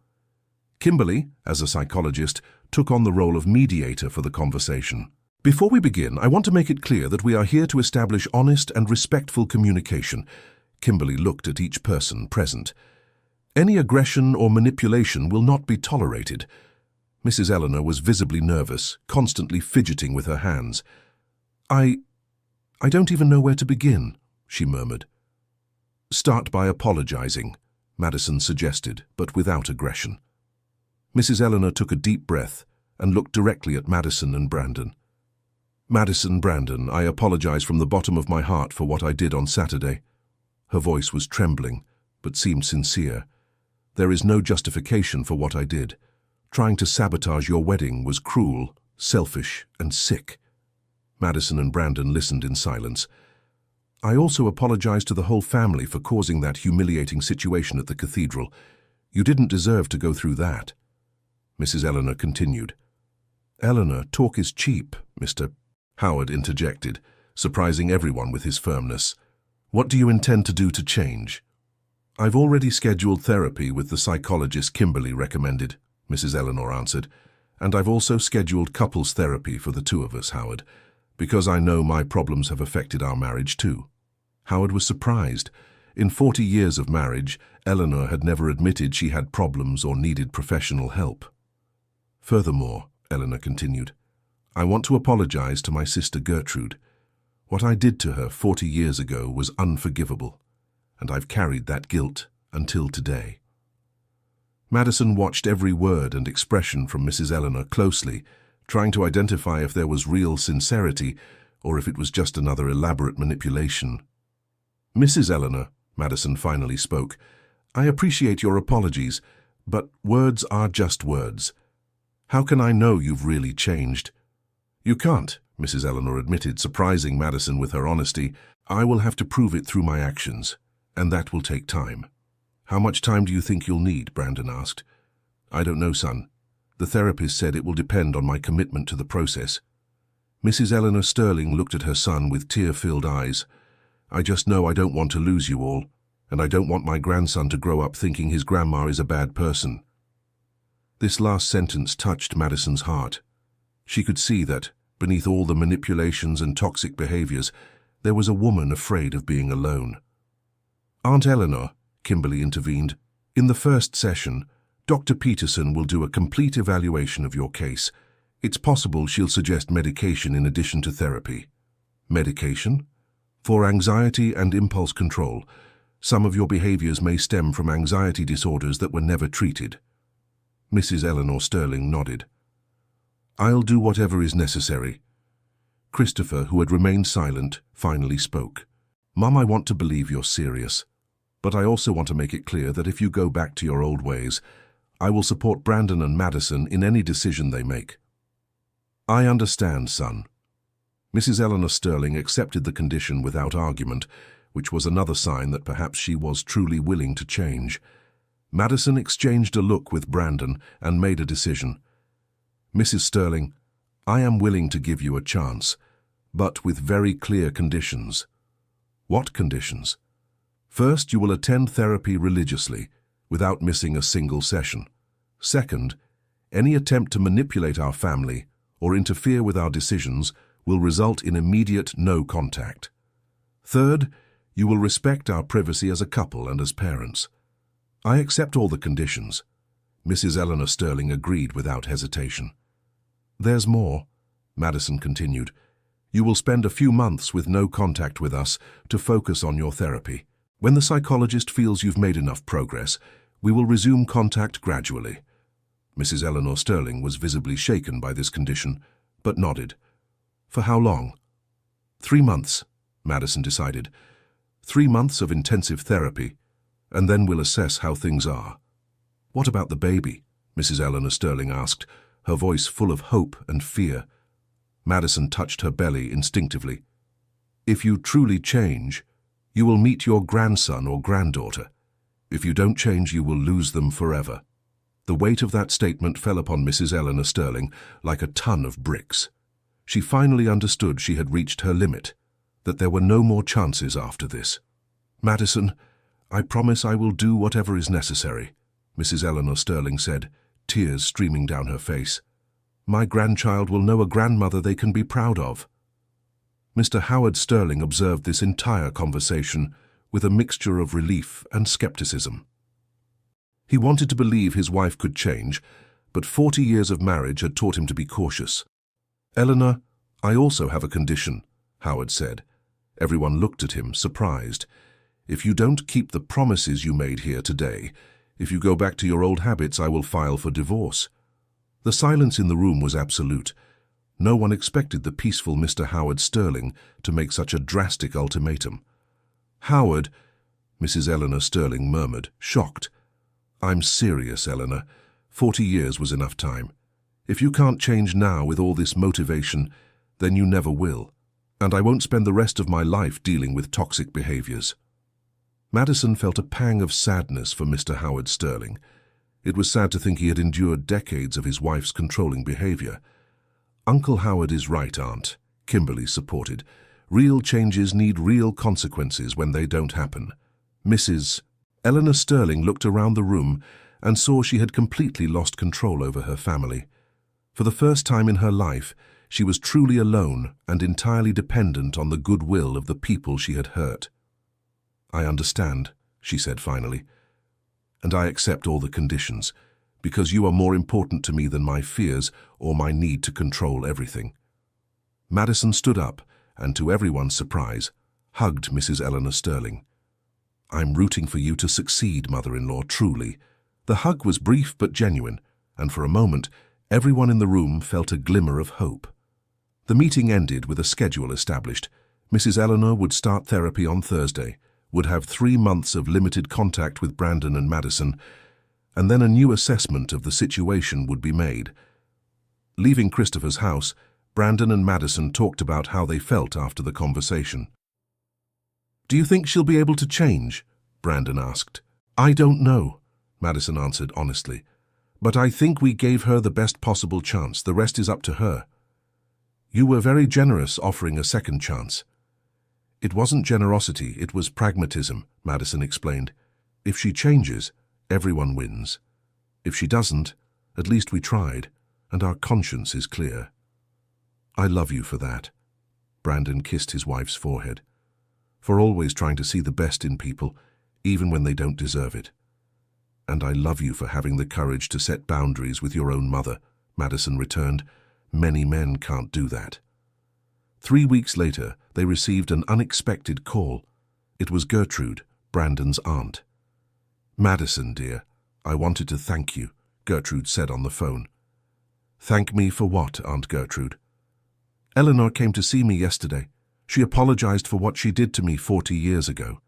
Kimberly, as a psychologist, took on the role of mediator for the conversation. Before we begin, I want to make it clear that we are here to establish honest and respectful communication. Kimberly looked at each person present. Any aggression or manipulation will not be tolerated. Mrs. Eleanor was visibly nervous, constantly fidgeting with her hands. I don't even know where to begin, she murmured. Start by apologizing, Madison suggested, but without aggression. Mrs. Eleanor took a deep breath and looked directly at Madison and Brandon. Madison, Brandon, I apologize from the bottom of my heart for what I did on Saturday. Her voice was trembling, but seemed sincere. There is no justification for what I did. Trying to sabotage your wedding was cruel, selfish, and sick. Madison and Brandon listened in silence. I also apologize to the whole family for causing that humiliating situation at the cathedral. You didn't deserve to go through that. Mrs. Eleanor continued. Eleanor, talk is cheap, Mr. Howard interjected, surprising everyone with his firmness. What do you intend to do to change? I've already scheduled therapy with the psychologist Kimberly recommended, Mrs. Eleanor answered, and I've also scheduled couples therapy for the two of us, Howard, because I know my problems have affected our marriage too. Howard was surprised. In 40 years of marriage, Eleanor had never admitted she had problems or needed professional help. Furthermore, Eleanor continued, I want to apologize to my sister Gertrude. What I did to her 40 years ago was unforgivable, and I've carried that guilt until today. Madison watched every word and expression from Mrs. Eleanor closely, trying to identify if there was real sincerity or if it was just another elaborate manipulation. Mrs. Eleanor, Madison finally spoke, I appreciate your apologies, But words are just words. How can I know you've really changed? You can't, Mrs. Eleanor admitted, surprising Madison with her honesty. I will have to prove it through my actions, and that will take time. How much time do you think you'll need? Brandon asked. I don't know, son. The therapist said it will depend on my commitment to the process. Mrs. Eleanor Sterling looked at her son with tear-filled eyes. I just know I don't want to lose you all, and I don't want my grandson to grow up thinking his grandma is a bad person. This last sentence touched Madison's heart. She could see that, beneath all the manipulations and toxic behaviors, there was a woman afraid of being alone. Aunt Eleanor, Kimberly intervened, in the first session, Dr. Peterson will do a complete evaluation of your case. It's possible she'll suggest medication in addition to therapy. Medication? For anxiety and impulse control. Some of your behaviors may stem from anxiety disorders that were never treated. Mrs. Eleanor Sterling nodded. I'll do whatever is necessary. Christopher, who had remained silent, finally spoke. Mum, I want to believe you're serious, but I also want to make it clear that if you go back to your old ways, I will support Brandon and Madison in any decision they make. I understand, son. Mrs. Eleanor Sterling accepted the condition without argument, which was another sign that perhaps she was truly willing to change. Madison exchanged a look with Brandon and made a decision. Mrs. Sterling, I am willing to give you a chance, but with very clear conditions. What conditions? First, you will attend therapy religiously, without missing a single session. Second, any attempt to manipulate our family or interfere with our decisions will result in immediate no contact. Third, you will respect our privacy as a couple and as parents. I accept all the conditions. Mrs. Eleanor Sterling agreed without hesitation. There's more, Madison continued. You will spend a few months with no contact with us to focus on your therapy. When the psychologist feels you've made enough progress, we will resume contact gradually. Mrs. Eleanor Sterling was visibly shaken by this condition, but nodded. For how long? 3 months, Madison decided. 3 months of intensive therapy, and then we'll assess how things are. What about the baby? Mrs. Eleanor Sterling asked, her voice full of hope and fear. Madison touched her belly instinctively. If you truly change, you will meet your grandson or granddaughter. If you don't change, you will lose them forever. The weight of that statement fell upon Mrs. Eleanor Sterling like a ton of bricks. She finally understood she had reached her limit, that there were no more chances after this. Madison, I promise I will do whatever is necessary, Mrs. Eleanor Sterling said, tears streaming down her face. My grandchild will know a grandmother they can be proud of. Mr. Howard Sterling observed this entire conversation with a mixture of relief and skepticism. He wanted to believe his wife could change, but 40 years of marriage had taught him to be cautious. Eleanor, I also have a condition, Howard said. Everyone looked at him, surprised. If you don't keep the promises you made here today, if you go back to your old habits, I will file for divorce. The silence in the room was absolute. No one expected the peaceful Mr. Howard Sterling to make such a drastic ultimatum. Howard, Mrs. Eleanor Sterling murmured, shocked. I'm serious, Eleanor. 40 years was enough time. If you can't change now with all this motivation, then you never will. And I won't spend the rest of my life dealing with toxic behaviors. Madison felt a pang of sadness for Mr. Howard Sterling. It was sad to think he had endured decades of his wife's controlling behavior. Uncle Howard is right, Aunt, Kimberly supported. Real changes need real consequences when they don't happen. Mrs. Eleanor Sterling looked around the room and saw she had completely lost control over her family. For the first time in her life, she was truly alone and entirely dependent on the goodwill of the people she had hurt. I understand, she said finally, and I accept all the conditions, because you are more important to me than my fears or my need to control everything. Madison stood up and, to everyone's surprise, hugged Mrs. Eleanor Sterling. I'm rooting for you to succeed, mother-in-law, truly. The hug was brief but genuine, and for a moment, everyone in the room felt a glimmer of hope. The meeting ended with a schedule established. Mrs. Eleanor would start therapy on Thursday, would have 3 months of limited contact with Brandon and Madison, and then a new assessment of the situation would be made. Leaving Christopher's house, Brandon and Madison talked about how they felt after the conversation. "Do you think she'll be able to change?" Brandon asked. "I don't know," Madison answered honestly. "But I think we gave her the best possible chance. The rest is up to her." "You were very generous offering a second chance." "It wasn't generosity, it was pragmatism," Madison explained. "If she changes, everyone wins. If she doesn't, at least we tried, and our conscience is clear." "I love you for that." Brandon kissed his wife's forehead. "For always trying to see the best in people, even when they don't deserve it." "And I love you for having the courage to set boundaries with your own mother," Madison returned. "Many men can't do that." 3 weeks later, they received an unexpected call. It was Gertrude, Brandon's aunt. "Madison, dear, I wanted to thank you," Gertrude said on the phone. "Thank me for what, Aunt Gertrude?" "Eleanor came to see me yesterday. She apologized for what she did to me 40 years ago.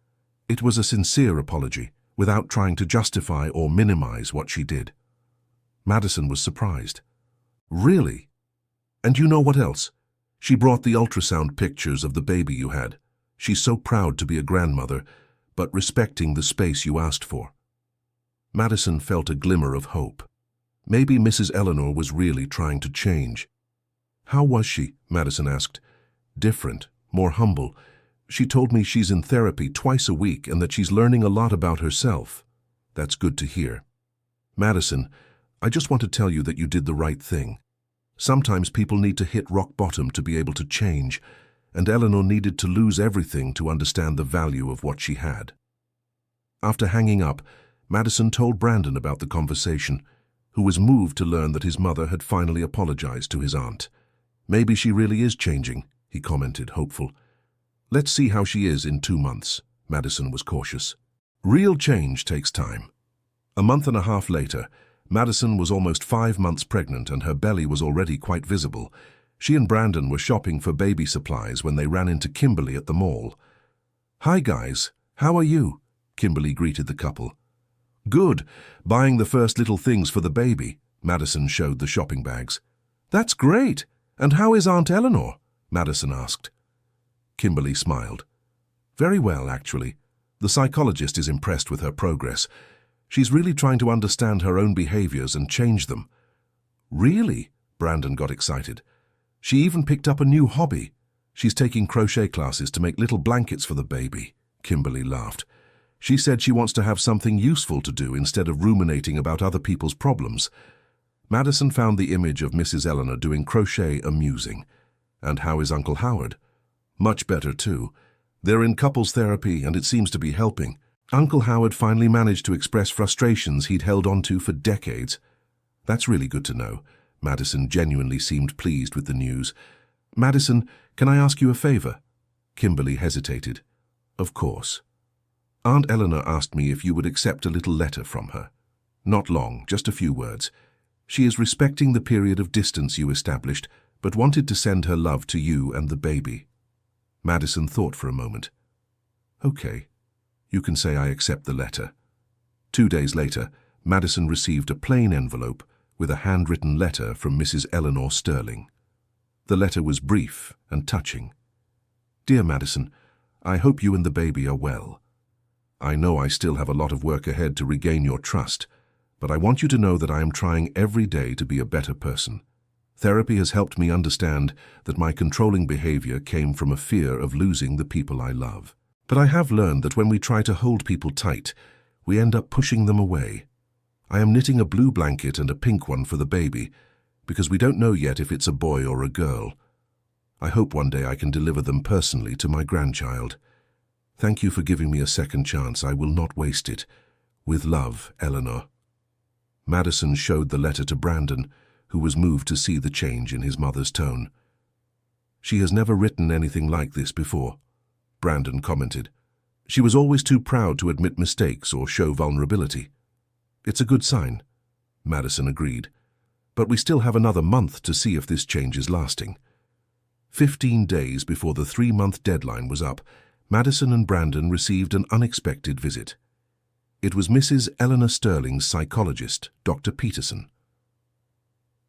It was a sincere apology, without trying to justify or minimize what she did." Madison was surprised. "Really? And you know what else? She brought the ultrasound pictures of the baby you had. She's so proud to be a grandmother, but respecting the space you asked for." Madison felt a glimmer of hope. Maybe Mrs. Eleanor was really trying to change. "How was she?" Madison asked. "Different, more humble. She told me she's in therapy twice a week and that she's learning a lot about herself." "That's good to hear." "Madison, I just want to tell you that you did the right thing. Sometimes people need to hit rock bottom to be able to change, and Eleanor needed to lose everything to understand the value of what she had." After hanging up, Madison told Brandon about the conversation, who was moved to learn that his mother had finally apologized to his aunt. "Maybe she really is changing," he commented, hopeful. "Let's see how she is in 2 months," Madison was cautious. Real change takes time. A month and a half later, Madison was almost 5 months pregnant and her belly was already quite visible. She and Brandon were shopping for baby supplies when they ran into Kimberly at the mall. "Hi guys, how are you?" Kimberly greeted the couple. "Good, buying the first little things for the baby." Madison showed the shopping bags. "That's great. And how is Aunt Eleanor?" Madison asked. Kimberly smiled. "Very well, actually. The psychologist is impressed with her progress. She's really trying to understand her own behaviors and change them." "Really?" Brandon got excited. "She even picked up a new hobby. She's taking crochet classes to make little blankets for the baby." Kimberly laughed. "She said she wants to have something useful to do instead of ruminating about other people's problems." Madison found the image of Mrs. Eleanor doing crochet amusing. "And how is Uncle Howard?" "Much better, too. They're in couples therapy and it seems to be helping. Uncle Howard finally managed to express frustrations he'd held onto for decades." "That's really good to know." Madison genuinely seemed pleased with the news. "Madison, can I ask you a favor?" Kimberly hesitated. "Of course." "Aunt Eleanor asked me if you would accept a little letter from her. Not long, just a few words. She is respecting the period of distance you established, but wanted to send her love to you and the baby." Madison thought for a moment. "Okay. You can say I accept the letter." 2 days later, Madison received a plain envelope with a handwritten letter from Mrs. Eleanor Sterling. The letter was brief and touching. "Dear Madison, I hope you and the baby are well. I know I still have a lot of work ahead to regain your trust, but I want you to know that I am trying every day to be a better person. Therapy has helped me understand that my controlling behavior came from a fear of losing the people I love. But I have learned that when we try to hold people tight, we end up pushing them away. I am knitting a blue blanket and a pink one for the baby, because we don't know yet if it's a boy or a girl. I hope one day I can deliver them personally to my grandchild. Thank you for giving me a second chance. I will not waste it. With love, Eleanor." Madison showed the letter to Brandon, who was moved to see the change in his mother's tone. "She has never written anything like this before," Brandon commented. "She was always too proud to admit mistakes or show vulnerability." "It's a good sign," Madison agreed. "But we still have another month to see if this change is lasting." 15 days before the 3-month deadline was up, Madison and Brandon received an unexpected visit. It was Mrs. Eleanor Sterling's psychologist, Dr. Peterson.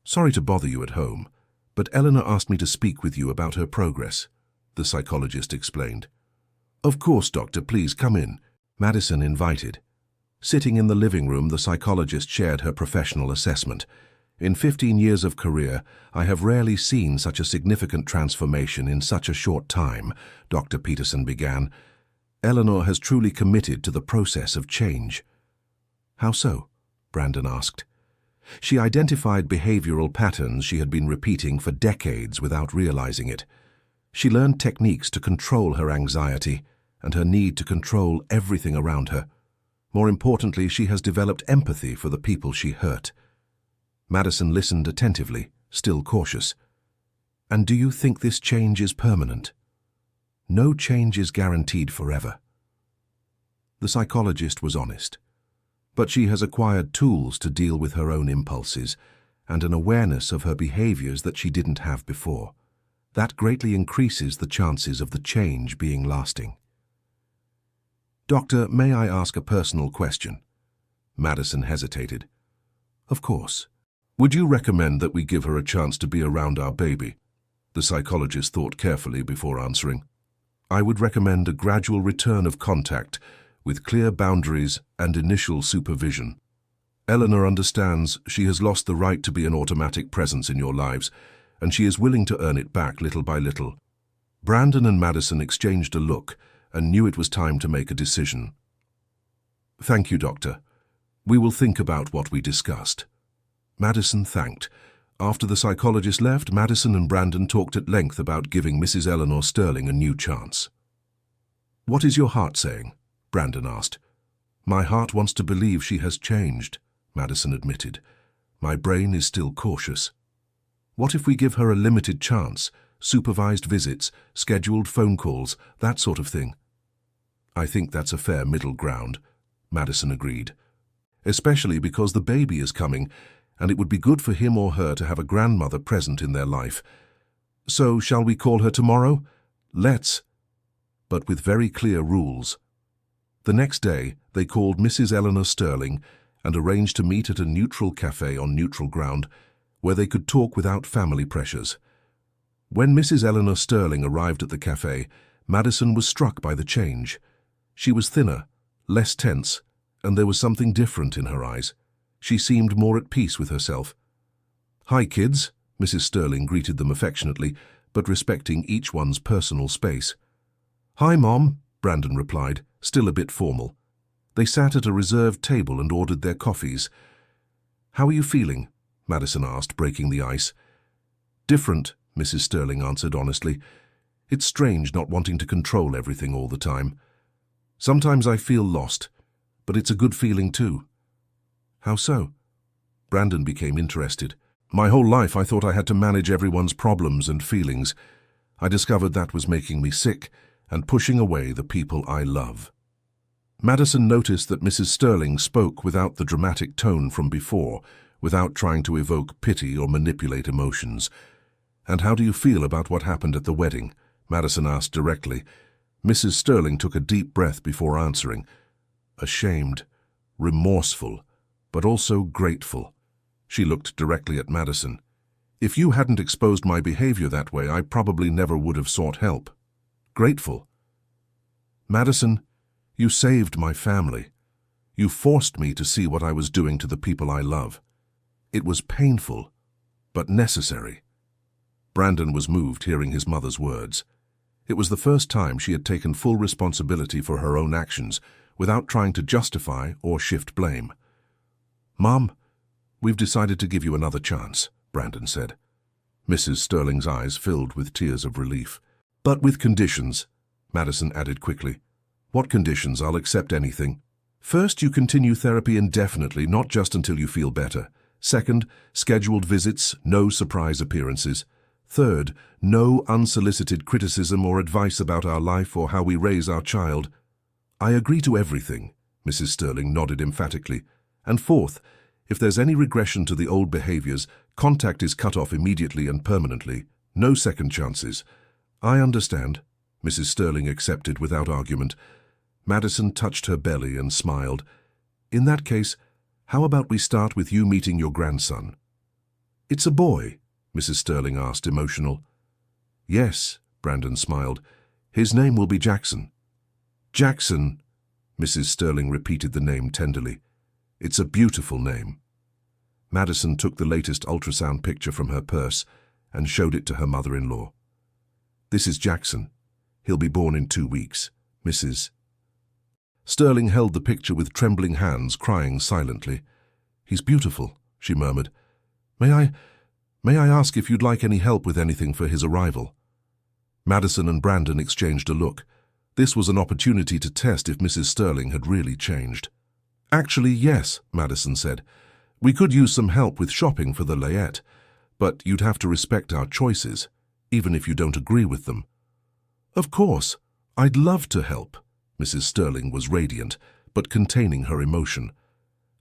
"Sorry to bother you at home, but Eleanor asked me to speak with you about her progress," the psychologist explained. "Of course, doctor, please come in," Madison invited. Sitting in the living room, the psychologist shared her professional assessment. "In 15 years of career, I have rarely seen such a significant transformation in such a short time," Dr. Peterson began. "Eleanor has truly committed to the process of change." "How so?" Brandon asked. "She identified behavioral patterns she had been repeating for decades without realizing it. She learned techniques to control her anxiety and her need to control everything around her. More importantly, she has developed empathy for the people she hurt." Madison listened attentively, still cautious. "And do you think this change is permanent?" "No change is guaranteed forever." The psychologist was honest. "But she has acquired tools to deal with her own impulses and an awareness of her behaviors that she didn't have before. That greatly increases the chances of the change being lasting." "Doctor, may I ask a personal question?" Madison hesitated. "Of course." "Would you recommend that we give her a chance to be around our baby?" The psychologist thought carefully before answering. "I would recommend a gradual return of contact with clear boundaries and initial supervision. Eleanor understands she has lost the right to be an automatic presence in your lives, and she is willing to earn it back little by little." Brandon and Madison exchanged a look and knew it was time to make a decision. "Thank you, doctor. We will think about what we discussed." Madison thanked. After the psychologist left, Madison and Brandon talked at length about giving Mrs. Eleanor Sterling a new chance. "What is your heart saying?" Brandon asked. "My heart wants to believe she has changed," Madison admitted. "My brain is still cautious." "What if we give her a limited chance, supervised visits, scheduled phone calls, that sort of thing?" "I think that's a fair middle ground," Madison agreed. "Especially because the baby is coming, and it would be good for him or her to have a grandmother present in their life. So, shall we call her tomorrow? Let's. But with very clear rules." The next day, they called Mrs. Eleanor Sterling and arranged to meet at a neutral cafe on neutral ground, where they could talk without family pressures. When Mrs. Eleanor Sterling arrived at the cafe, Madison was struck by the change. She was thinner, less tense, and there was something different in her eyes. She seemed more at peace with herself. "Hi, kids," Mrs. Sterling greeted them affectionately, but respecting each one's personal space. "Hi, Mom," Brandon replied, still a bit formal. They sat at a reserved table and ordered their coffees. "How are you feeling?" Madison asked, breaking the ice. "Different," Mrs. Sterling answered honestly. "It's strange not wanting to control everything all the time. Sometimes I feel lost, but it's a good feeling too." "How so?" Brandon became interested. "My whole life I thought I had to manage everyone's problems and feelings. I discovered that was making me sick and pushing away the people I love." Madison noticed that Mrs. Sterling spoke without the dramatic tone from before, without trying to evoke pity or manipulate emotions. "And how do you feel about what happened at the wedding?" Madison asked directly. Mrs. Sterling took a deep breath before answering. "Ashamed, remorseful, but also grateful." She looked directly at Madison. "If you hadn't exposed my behavior that way, I probably never would have sought help." "Grateful?" "Madison, you saved my family. You forced me to see what I was doing to the people I love. It was painful, but necessary." Brandon was moved hearing his mother's words. It was the first time she had taken full responsibility for her own actions, without trying to justify or shift blame. "Mom, we've decided to give you another chance," Brandon said. Mrs. Sterling's eyes filled with tears of relief. "But with conditions," Madison added quickly. "What conditions? I'll accept anything." "First, you continue therapy indefinitely, not just until you feel better. Second, scheduled visits, no surprise appearances. Third, no unsolicited criticism or advice about our life or how we raise our child." "I agree to everything," Mrs. Sterling nodded emphatically. "And fourth, if there's any regression to the old behaviors, contact is cut off immediately and permanently. No second chances." "I understand," Mrs. Sterling accepted without argument. Madison touched her belly and smiled. In that case, how about we start with you meeting your grandson? It's a boy, Mrs. Sterling asked, emotional. Yes, Brandon smiled. His name will be Jackson. Jackson, Mrs. Sterling repeated the name tenderly. It's a beautiful name. Madison took the latest ultrasound picture from her purse and showed it to her mother-in-law. This is Jackson. He'll be born in 2 weeks, Mrs. Sterling held the picture with trembling hands, crying silently. He's beautiful, she murmured. May I ask if you'd like any help with anything for his arrival? Madison and Brandon exchanged a look. This was an opportunity to test if Mrs. Sterling had really changed. Actually, yes, Madison said. We could use some help with shopping for the layette, but you'd have to respect our choices, even if you don't agree with them. Of course, I'd love to help. Mrs. Sterling was radiant, but containing her emotion.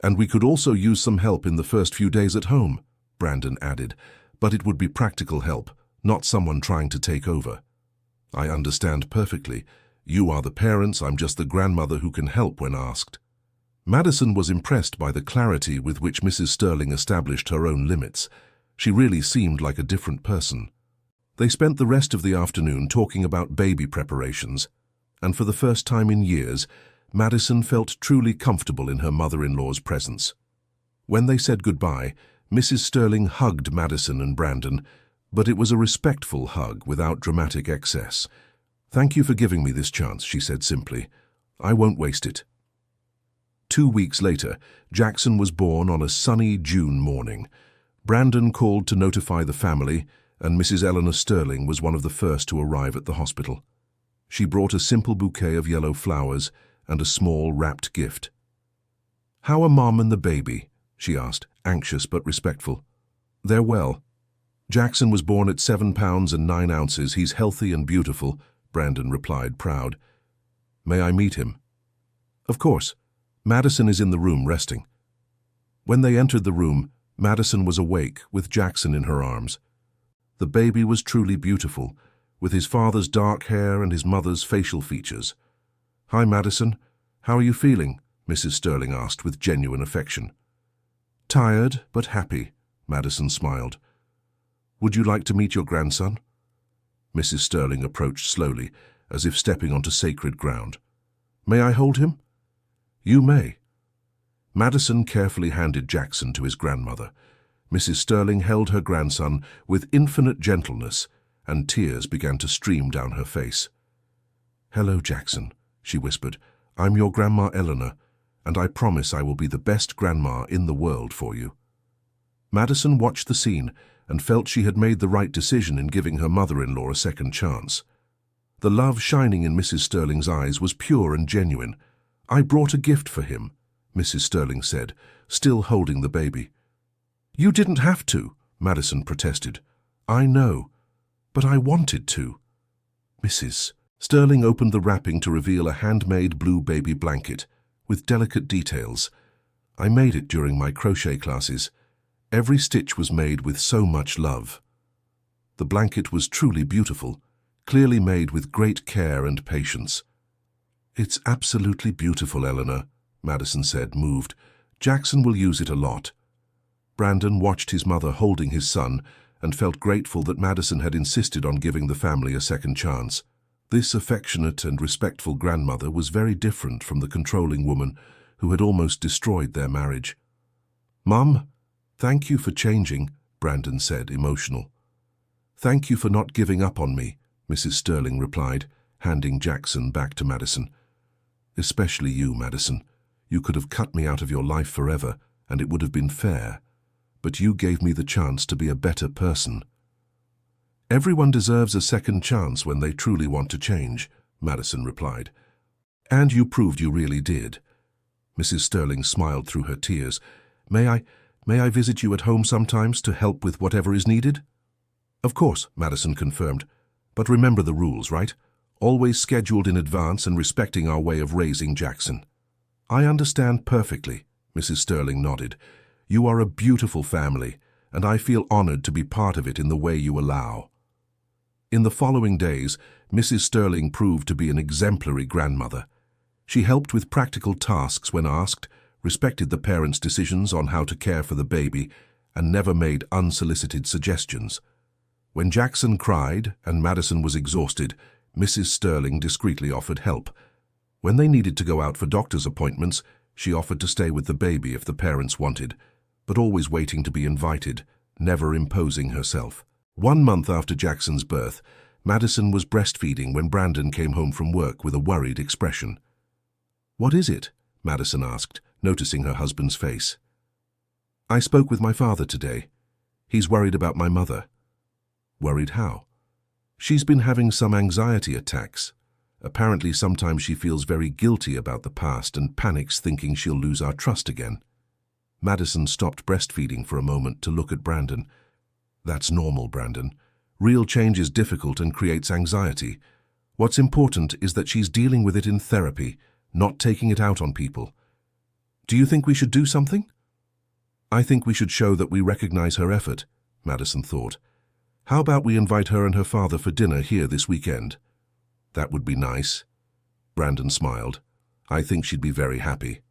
And we could also use some help in the first few days at home, Brandon added, but it would be practical help, not someone trying to take over. I understand perfectly. You are the parents, I'm just the grandmother who can help when asked. Madison was impressed by the clarity with which Mrs. Sterling established her own limits. She really seemed like a different person. They spent the rest of the afternoon talking about baby preparations, and for the first time in years, Madison felt truly comfortable in her mother-in-law's presence. When they said goodbye, Mrs. Sterling hugged Madison and Brandon, but it was a respectful hug without dramatic excess. Thank you for giving me this chance, she said simply. I won't waste it. 2 weeks later, Jackson was born on a sunny June morning. Brandon called to notify the family, and Mrs. Eleanor Sterling was one of the first to arrive at the hospital. She brought a simple bouquet of yellow flowers and a small wrapped gift. How are Mom and the baby? She asked, anxious but respectful. They're well. Jackson was born at 7 pounds and 9 ounces. He's healthy and beautiful, Brandon replied, proud. May I meet him? Of course. Madison is in the room resting. When they entered the room, Madison was awake with Jackson in her arms. The baby was truly beautiful, with his father's dark hair and his mother's facial features. Hi, Madison. How are you feeling? Mrs. Sterling asked with genuine affection. Tired, but happy, Madison smiled. Would you like to meet your grandson? Mrs. Sterling approached slowly, as if stepping onto sacred ground. May I hold him? You may. Madison carefully handed Jackson to his grandmother. Mrs. Sterling held her grandson with infinite gentleness, and tears began to stream down her face. Hello, Jackson, she whispered. I'm your Grandma Eleanor, and I promise I will be the best grandma in the world for you. Madison watched the scene and felt she had made the right decision in giving her mother-in-law a second chance. The love shining in Mrs. Sterling's eyes was pure and genuine. I brought a gift for him, Mrs. Sterling said, still holding the baby. You didn't have to, Madison protested. I know, but I wanted to. Mrs. Sterling opened the wrapping to reveal a handmade blue baby blanket with delicate details. I made it during my crochet classes. Every stitch was made with so much love. The blanket was truly beautiful, clearly made with great care and patience. It's absolutely beautiful, Eleanor, Madison said, moved. Jackson will use it a lot. Brandon watched his mother holding his son and felt grateful that Madison had insisted on giving the family a second chance. This affectionate and respectful grandmother was very different from the controlling woman who had almost destroyed their marriage. Mum, thank you for changing, Brandon said, emotional. Thank you for not giving up on me, Mrs. Sterling replied, handing Jackson back to Madison. Especially you, Madison. You could have cut me out of your life forever, and it would have been fair. But you gave me the chance to be a better person. Everyone deserves a second chance when they truly want to change, Madison replied. And you proved you really did. Mrs. Sterling smiled through her tears. May I visit you at home sometimes to help with whatever is needed? Of course, Madison confirmed. But remember the rules, right? Always scheduled in advance and respecting our way of raising Jackson. I understand perfectly, Mrs. Sterling nodded. You are a beautiful family, and I feel honored to be part of it in the way you allow. In the following days, Mrs. Sterling proved to be an exemplary grandmother. She helped with practical tasks when asked, respected the parents' decisions on how to care for the baby, and never made unsolicited suggestions. When Jackson cried and Madison was exhausted, Mrs. Sterling discreetly offered help. When they needed to go out for doctor's appointments, she offered to stay with the baby if the parents wanted, but always waiting to be invited, never imposing herself. 1 month after Jackson's birth, Madison was breastfeeding when Brandon came home from work with a worried expression. "What is it?" Madison asked, noticing her husband's face. "I spoke with my father today. He's worried about my mother." "Worried how?" "She's been having some anxiety attacks. Apparently sometimes she feels very guilty about the past and panics thinking she'll lose our trust again." Madison stopped breastfeeding for a moment to look at Brandon. "That's normal, Brandon. Real change is difficult and creates anxiety. What's important is that she's dealing with it in therapy, not taking it out on people. Do you think we should do something?" "I think we should show that we recognize her effort," Madison thought. "How about we invite her and her father for dinner here this weekend?" "That would be nice." Brandon smiled. "I think she'd be very happy."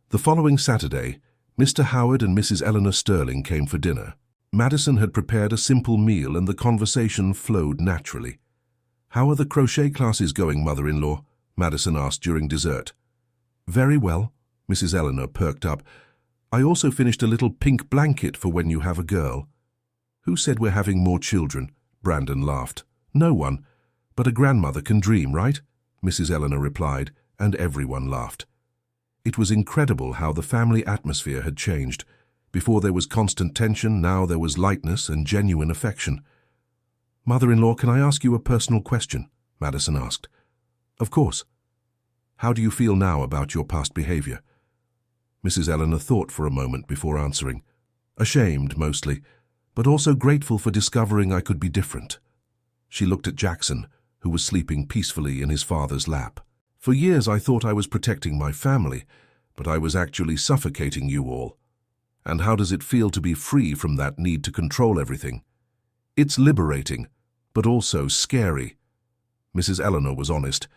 The following Saturday, Mr. Howard and Mrs. Eleanor Sterling came for dinner. Madison had prepared a simple meal and the conversation flowed naturally. "How are the crochet classes going, mother-in-law?" Madison asked during dessert. "Very well," Mrs. Eleanor perked up. "I also finished a little pink blanket for when you have a girl." "Who said we're having more children?" Brandon laughed. "No one. But a grandmother can dream, right?" Mrs. Eleanor replied, and everyone laughed. It was incredible how the family atmosphere had changed. Before there was constant tension, now there was lightness and genuine affection. "Mother-in-law, can I ask you a personal question?" Madison asked. "Of course." "How do you feel now about your past behavior?" Mrs. Eleanor thought for a moment before answering. "Ashamed, mostly, but also grateful for discovering I could be different." She looked at Jackson, who was sleeping peacefully in his father's lap. "For years I thought I was protecting my family, but I was actually suffocating you all. And how does it feel to be free from that need to control everything?" "It's liberating, but also scary." Mrs. Eleanor was honest.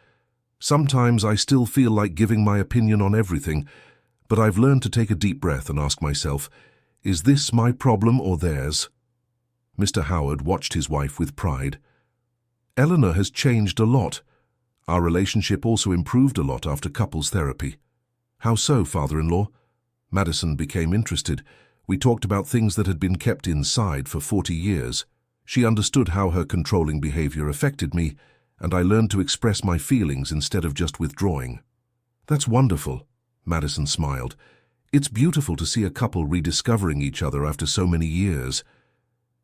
"Sometimes I still feel like giving my opinion on everything, but I've learned to take a deep breath and ask myself, is this my problem or theirs?" Mr. Howard watched his wife with pride. "Eleanor has changed a lot. Our relationship also improved a lot after couples therapy." "How so, father-in-law?" Madison became interested. "We talked about things that had been kept inside for 40 years. She understood how her controlling behavior affected me, and I learned to express my feelings instead of just withdrawing." "That's wonderful," Madison smiled. "It's beautiful to see a couple rediscovering each other after so many years."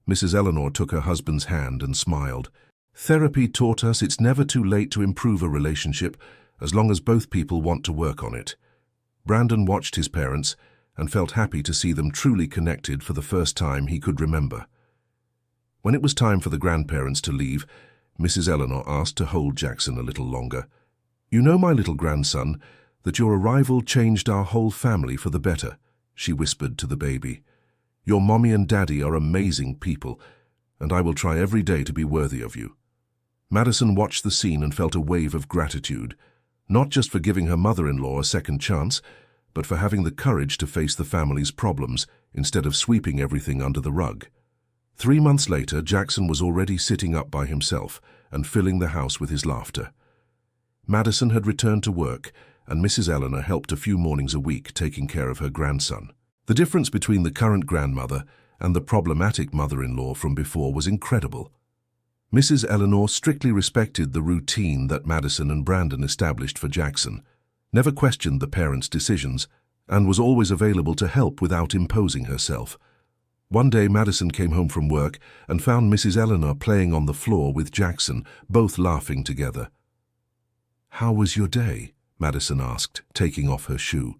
Mrs. Eleanor took her husband's hand and smiled. "Therapy taught us it's never too late to improve a relationship, as long as both people want to work on it." Brandon watched his parents and felt happy to see them truly connected for the first time he could remember. When it was time for the grandparents to leave, Mrs. Eleanor asked to hold Jackson a little longer. "You know, my little grandson, that your arrival changed our whole family for the better," she whispered to the baby. "Your mommy and daddy are amazing people, and I will try every day to be worthy of you." Madison watched the scene and felt a wave of gratitude, not just for giving her mother-in-law a second chance, but for having the courage to face the family's problems instead of sweeping everything under the rug. 3 months later, Jackson was already sitting up by himself and filling the house with his laughter. Madison had returned to work, and Mrs. Eleanor helped a few mornings a week taking care of her grandson. The difference between the current grandmother and the problematic mother-in-law from before was incredible. Mrs. Eleanor strictly respected the routine that Madison and Brandon established for Jackson, never questioned the parents' decisions, and was always available to help without imposing herself. One day Madison came home from work and found Mrs. Eleanor playing on the floor with Jackson, both laughing together. "How was your day?" Madison asked, taking off her shoe.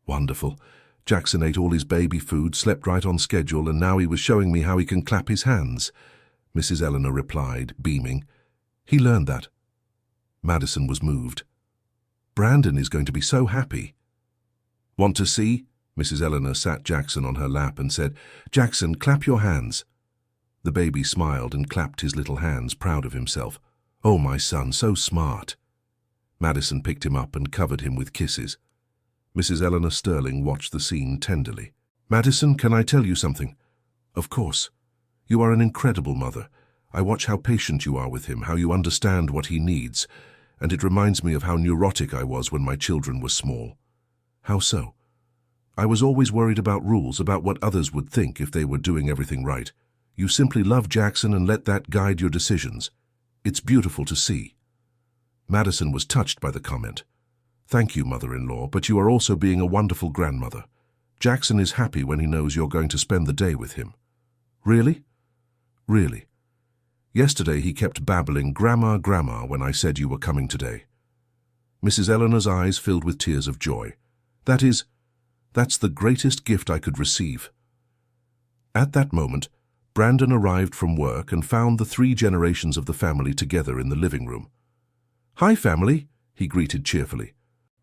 "Wonderful. Jackson ate all his baby food, slept right on schedule, and now he was showing me how he can clap his hands," Mrs. Eleanor replied, beaming. "He learned that." Madison was moved. "Brandon is going to be so happy." "Want to see?" Mrs. Eleanor sat Jackson on her lap and said, "Jackson, clap your hands." The baby smiled and clapped his little hands, proud of himself. "Oh, my son, so smart." Madison picked him up and covered him with kisses. Mrs. Eleanor Sterling watched the scene tenderly. "Madison, can I tell you something?" "Of course. You are an incredible mother. I watch how patient you are with him, how you understand what he needs, and it reminds me of how neurotic I was when my children were small." "How so?" "I was always worried about rules, about what others would think if they were doing everything right. You simply love Jackson and let that guide your decisions. It's beautiful to see." Madison was touched by the comment. "Thank you, mother-in-law, but you are also being a wonderful grandmother. Jackson is happy when he knows you're going to spend the day with him." "Really?" "Really. Yesterday he kept babbling, 'Grandma, Grandma,' when I said you were coming today." Mrs. Eleanor's eyes filled with tears of joy. That's the greatest gift I could receive." At that moment, Brandon arrived from work and found the 3 generations of the family together in the living room. "Hi, family," he greeted cheerfully.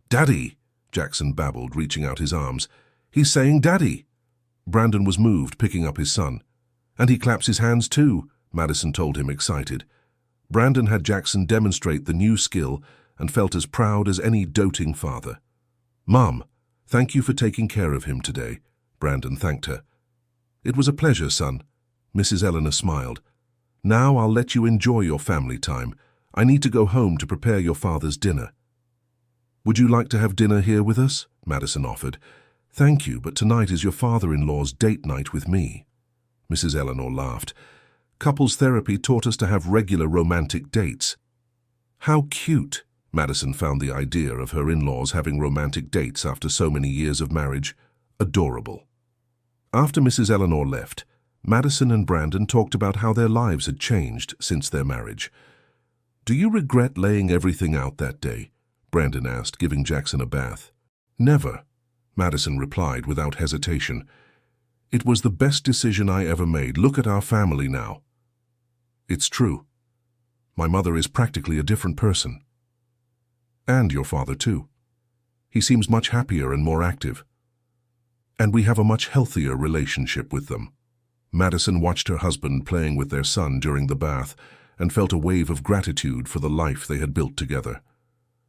"Daddy," Jackson babbled, reaching out his arms. "He's saying Daddy." Brandon was moved, picking up his son. "And he claps his hands too," Madison told him, excited. Brandon had Jackson demonstrate the new skill and felt as proud as any doting father. "Mom, thank you for taking care of him today," Brandon thanked her. "It was a pleasure, son." Mrs. Eleanor smiled. "Now I'll let you enjoy your family time. I need to go home to prepare your father's dinner." "Would you like to have dinner here with us?" Madison offered. "Thank you, but tonight is your father-in-law's date night with me." Mrs. Eleanor laughed. "Couples therapy taught us to have regular romantic dates." "How cute!" Madison found the idea of her in-laws having romantic dates after so many years of marriage adorable. After Mrs. Eleanor left, Madison and Brandon talked about how their lives had changed since their marriage. "Do you regret laying everything out that day?" Brandon asked, giving Jackson a bath. "Never," Madison replied without hesitation. "It was the best decision I ever made. Look at our family now." "It's true. My mother is practically a different person." "And your father too. He seems much happier and more active. And we have a much healthier relationship with them." Madison watched her husband playing with their son during the bath and felt a wave of gratitude for the life they had built together.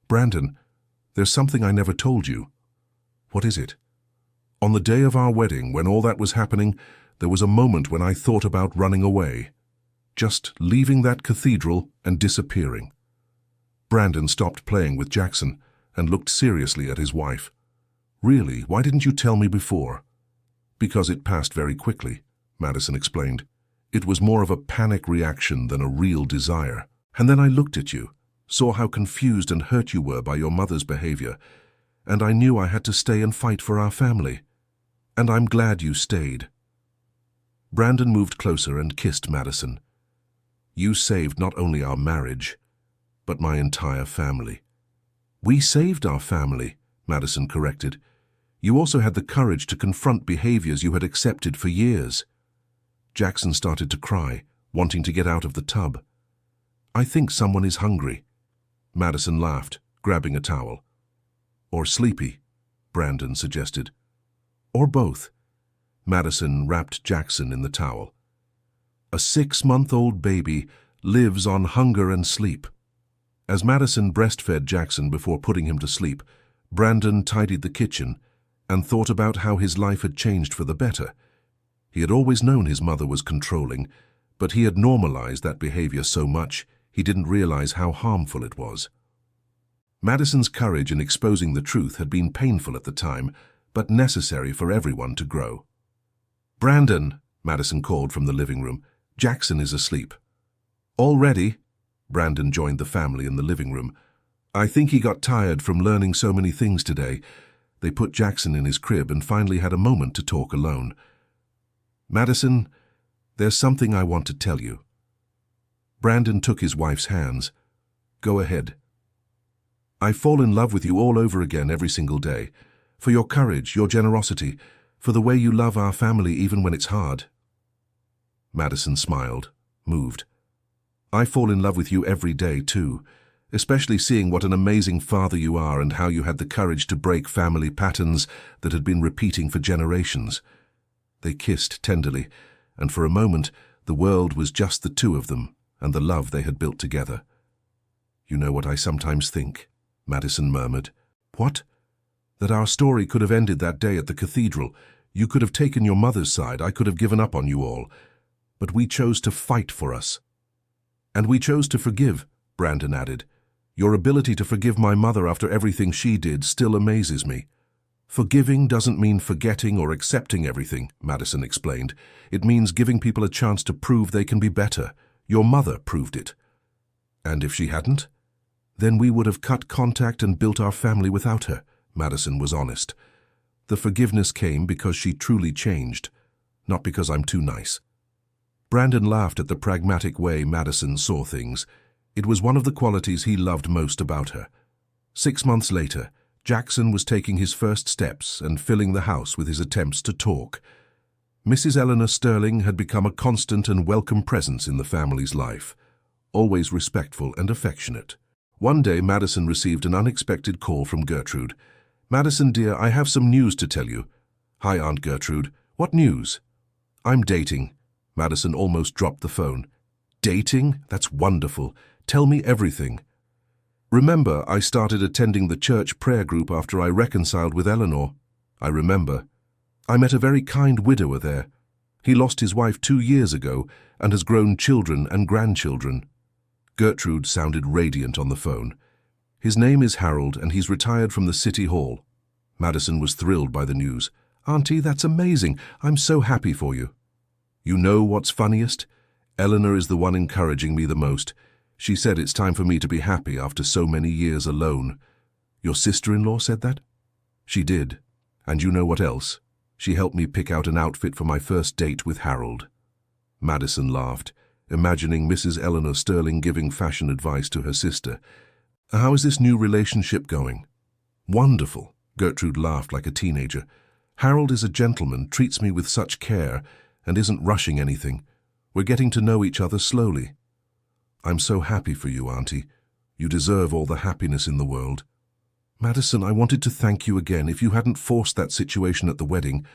"Brandon, there's something I never told you." "What is it?" "On the day of our wedding, when all that was happening, there was a moment when I thought about running away. Just leaving that cathedral and disappearing." Brandon stopped playing with Jackson and looked seriously at his wife. "Really, why didn't you tell me before?" "Because it passed very quickly," Madison explained. "It was more of a panic reaction than a real desire. And then I looked at you, saw how confused and hurt you were by your mother's behavior, and I knew I had to stay and fight for our family. And I'm glad you stayed." Brandon moved closer and kissed Madison. "You saved not only our marriage, but my entire family." "We saved our family," Madison corrected. "You also had the courage to confront behaviors you had accepted for years." Jackson started to cry, wanting to get out of the tub. "I think someone is hungry." Madison laughed, grabbing a towel. "Or sleepy," Brandon suggested. "Or both." Madison wrapped Jackson in the towel. "A 6-month-old baby lives on hunger and sleep." As Madison breastfed Jackson before putting him to sleep, Brandon tidied the kitchen and thought about how his life had changed for the better. He had always known his mother was controlling, but he had normalized that behavior so much he didn't realize how harmful it was. Madison's courage in exposing the truth had been painful at the time, but necessary for everyone to grow. "Brandon," Madison called from the living room, "Jackson is asleep." "All ready?" Brandon joined the family in the living room. "I think he got tired from learning so many things today." They put Jackson in his crib and finally had a moment to talk alone. "Madison, there's something I want to tell you." Brandon took his wife's hands. "Go ahead." "I fall in love with you all over again every single day. For your courage, your generosity, for the way you love our family even when it's hard." Madison smiled, moved. "I fall in love with you every day too, especially seeing what an amazing father you are and how you had the courage to break family patterns that had been repeating for generations." They kissed tenderly, and for a moment the world was just the two of them and the love they had built together. "You know what I sometimes think?" Madison murmured. "What?" That our story could have ended that day at the cathedral. You could have taken your mother's side, I could have given up on you all. But we chose to fight for us. And we chose to forgive, Brandon added. Your ability to forgive my mother after everything she did still amazes me. Forgiving doesn't mean forgetting or accepting everything, Madison explained. It means giving people a chance to prove they can be better. Your mother proved it. And if she hadn't? Then we would have cut contact and built our family without her, Madison was honest. The forgiveness came because she truly changed, not because I'm too nice. Brandon laughed at the pragmatic way Madison saw things. It was one of the qualities he loved most about her. 6 months later, Jackson was taking his first steps and filling the house with his attempts to talk. Mrs. Eleanor Sterling had become a constant and welcome presence in the family's life, always respectful and affectionate. One day, Madison received an unexpected call from Gertrude. "Madison, dear, I have some news to tell you." "Hi, Aunt Gertrude. What news?" "I'm dating." Madison almost dropped the phone. "Dating? That's wonderful. Tell me everything." "Remember, I started attending the church prayer group after I reconciled with Eleanor." "I remember. I met a very kind widower there. He lost his wife 2 years ago and has grown children and grandchildren." Gertrude sounded radiant on the phone. "His name is Harold, and he's retired from the city hall." Madison was thrilled by the news. "Auntie, that's amazing. I'm so happy for you." "You know what's funniest? Eleanor is the one encouraging me the most. She said it's time for me to be happy after so many years alone." "Your sister-in-law said that?" "She did. And you know what else? She helped me pick out an outfit for my first date with Harold." Madison laughed, imagining Mrs. Eleanor Sterling giving fashion advice to her sister. "How is this new relationship going?" "Wonderful." Gertrude laughed like a teenager. "Harold is a gentleman, treats me with such care, and isn't rushing anything. We're getting to know each other slowly." "I'm so happy for you, Auntie. You deserve all the happiness in the world." "Madison, I wanted to thank you again. If you hadn't forced that situation at the wedding,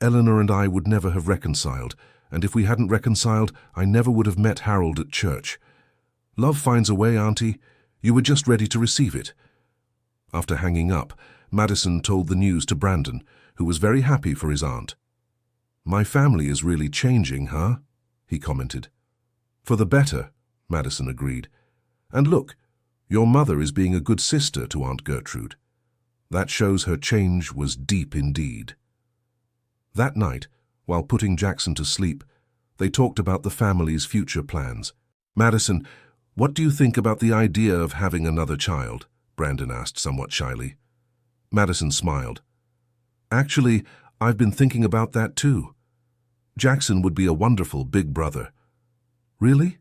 Eleanor and I would never have reconciled, and if we hadn't reconciled, I never would have met Harold at church. Love finds a way, Auntie. You were just ready to receive it." After hanging up, Madison told the news to Brandon, who was very happy for his aunt. "My family is really changing, huh?" he commented. "For the better," Madison agreed. "And look, your mother is being a good sister to Aunt Gertrude. That shows her change was deep indeed." That night, while putting Jackson to sleep, they talked about the family's future plans. "Madison, what do you think about the idea of having another child?" Brandon asked somewhat shyly. Madison smiled. "Actually, I've been thinking about that too. Jackson would be a wonderful big brother." "Really?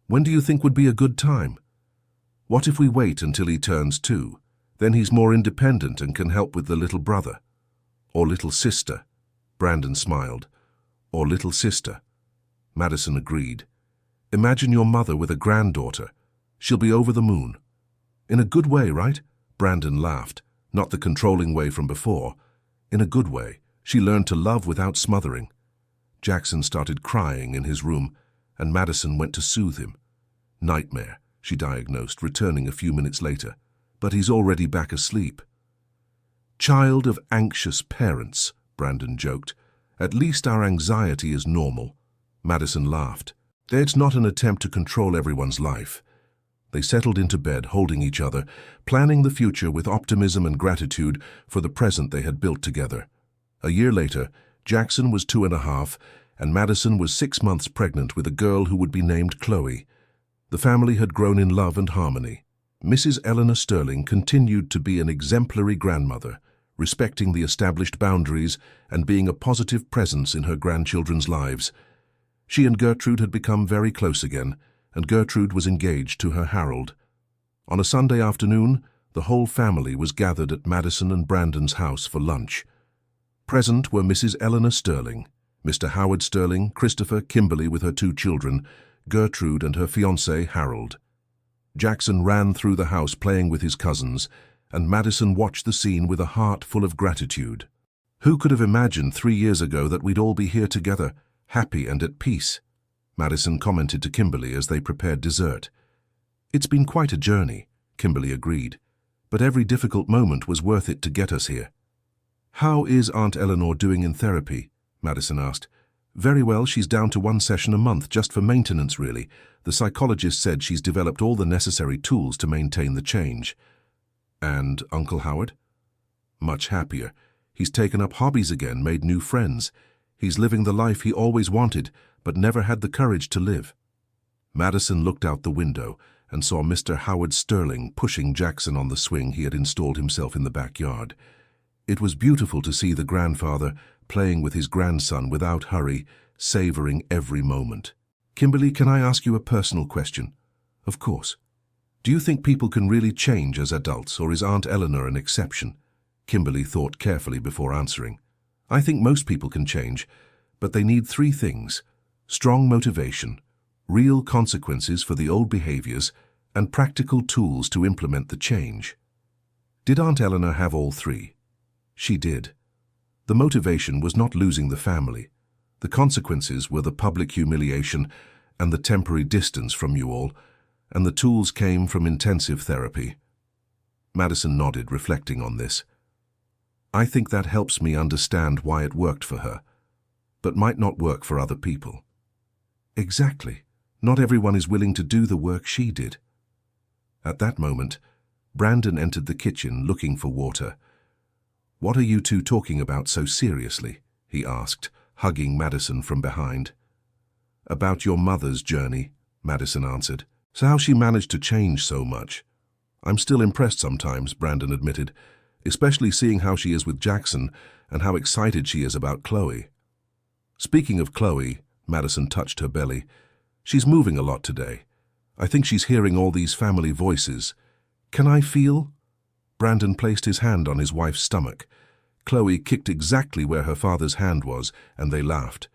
When do you think would be a good time?" "What if we wait until he turns 2? Then he's more independent and can help with the little brother." "Or little sister." Brandon smiled. "Or little sister." Madison agreed. "Imagine your mother with a granddaughter. She'll be over the moon." "In a good way, right?" Brandon laughed. Not the controlling way from before. In a good way. She learned to love without smothering. Jackson started crying in his room, and Madison went to soothe him. "Nightmare," she diagnosed, returning a few minutes later. "But he's already back asleep." "Child of anxious parents," Brandon joked. "At least our anxiety is normal." Madison laughed. "It's not an attempt to control everyone's life." They settled into bed, holding each other, planning the future with optimism and gratitude for the present they had built together. A year later, Jackson was 2.5, and Madison was 6 months pregnant with a girl who would be named Chloe. The family had grown in love and harmony. Mrs. Eleanor Sterling continued to be an exemplary grandmother, respecting the established boundaries and being a positive presence in her grandchildren's lives. She and Gertrude had become very close again, and Gertrude was engaged to her Harold. On a Sunday afternoon, the whole family was gathered at Madison and Brandon's house for lunch. Present were Mrs. Eleanor Sterling, Mr. Howard Sterling, Christopher, Kimberly with her 2 children, Gertrude and her fiancé Harold. Jackson ran through the house playing with his cousins, and Madison watched the scene with a heart full of gratitude. "Who could have imagined 3 years ago that we'd all be here together, happy and at peace?" Madison commented to Kimberly as they prepared dessert. "It's been quite a journey," Kimberly agreed, "but every difficult moment was worth it to get us here." "How is Aunt Eleanor doing in therapy?" Madison asked. "Very well, she's down to 1 session a month, just for maintenance really. The psychologist said she's developed all the necessary tools to maintain the change." "And Uncle Howard?" "Much happier. He's taken up hobbies again, made new friends. He's living the life he always wanted, but never had the courage to live." Madison looked out the window and saw Mr. Howard Sterling pushing Jackson on the swing he had installed himself in the backyard. It was beautiful to see the grandfather playing with his grandson without hurry, savoring every moment. "Kimberly, can I ask you a personal question?" "Of course." "Do you think people can really change as adults, or is Aunt Eleanor an exception?" Kimberly thought carefully before answering. "I think most people can change, but they need 3 things: strong motivation, real consequences for the old behaviors, and practical tools to implement the change." Did Aunt Eleanor have all 3? She did. The motivation was not losing the family. The consequences were the public humiliation and the temporary distance from you all, and the tools came from intensive therapy. Madison nodded, reflecting on this. "I think that helps me understand why it worked for her, but might not work for other people." "Exactly. Not everyone is willing to do the work she did." At that moment, Brandon entered the kitchen looking for water. "What are you two talking about so seriously?" he asked, hugging Madison from behind. "About your mother's journey," Madison answered. "So how she managed to change so much." "I'm still impressed sometimes," Brandon admitted, "especially seeing how she is with Jackson and how excited she is about Chloe." "Speaking of Chloe," Madison touched her belly, "she's moving a lot today. I think she's hearing all these family voices. Can I feel?" Brandon placed his hand on his wife's stomach. Chloe kicked exactly where her father's hand was, and they laughed.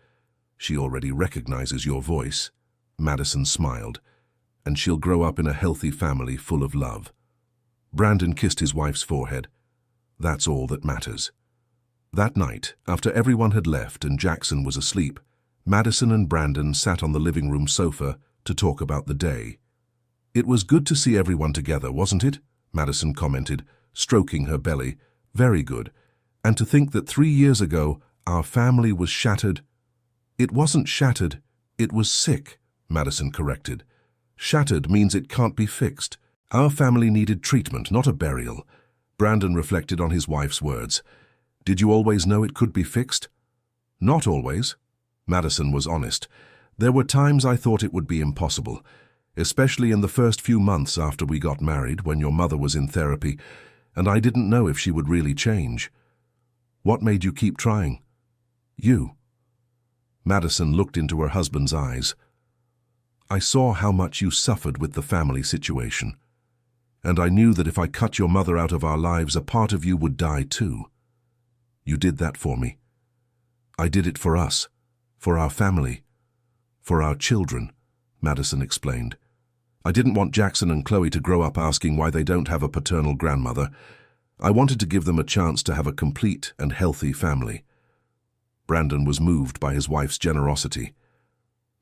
"She already recognizes your voice," Madison smiled, "and she'll grow up in a healthy family full of love." Brandon kissed his wife's forehead. "That's all that matters." That night, after everyone had left and Jackson was asleep, Madison and Brandon sat on the living room sofa to talk about the day. "It was good to see everyone together, wasn't it?" Madison commented, stroking her belly. "Very good. And to think that 3 years ago our family was shattered." "It wasn't shattered, it was sick," Madison corrected. "Shattered means it can't be fixed. Our family needed treatment, not a burial." Brandon reflected on his wife's words. "Did you always know it could be fixed?" "Not always." Madison was honest. "There were times I thought it would be impossible, especially in the first few months after we got married, when your mother was in therapy, and I didn't know if she would really change." "What made you keep trying?" "You." Madison looked into her husband's eyes. "I saw how much you suffered with the family situation, and I knew that if I cut your mother out of our lives, a part of you would die too. You did that for me. I did it for us, for our family, for our children," Madison explained. "I didn't want Jackson and Chloe to grow up asking why they don't have a paternal grandmother. I wanted to give them a chance to have a complete and healthy family." Brandon was moved by his wife's generosity.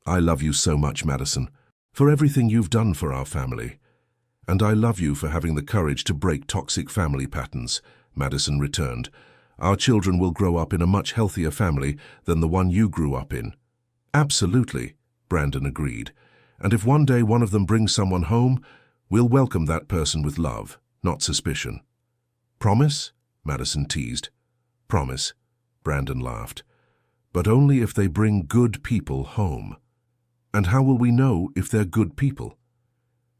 "I love you so much, Madison, for everything you've done for our family. And I love you for having the courage to break toxic family patterns," Madison returned. "Our children will grow up in a much healthier family than the one you grew up in." "Absolutely," Brandon agreed. "And if one day one of them brings someone home, we'll welcome that person with love, not suspicion." "Promise?" Madison teased. "Promise," Brandon laughed. "But only if they bring good people home." "And how will we know if they're good people?"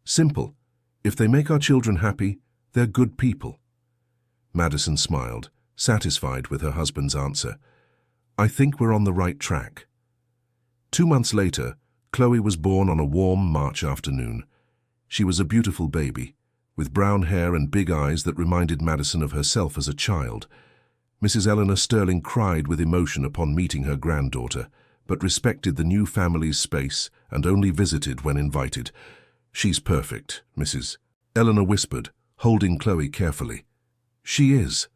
"Simple. If they make our children happy, they're good people." Madison smiled, satisfied with her husband's answer. "I think we're on the right track." 2 months later, Chloe was born on a warm March afternoon. She was a beautiful baby, with brown hair and big eyes that reminded Madison of herself as a child. Mrs. Eleanor Sterling cried with emotion upon meeting her granddaughter, but respected the new family's space and only visited when invited. "She's perfect," Mrs. Eleanor whispered, holding Chloe carefully. "She is."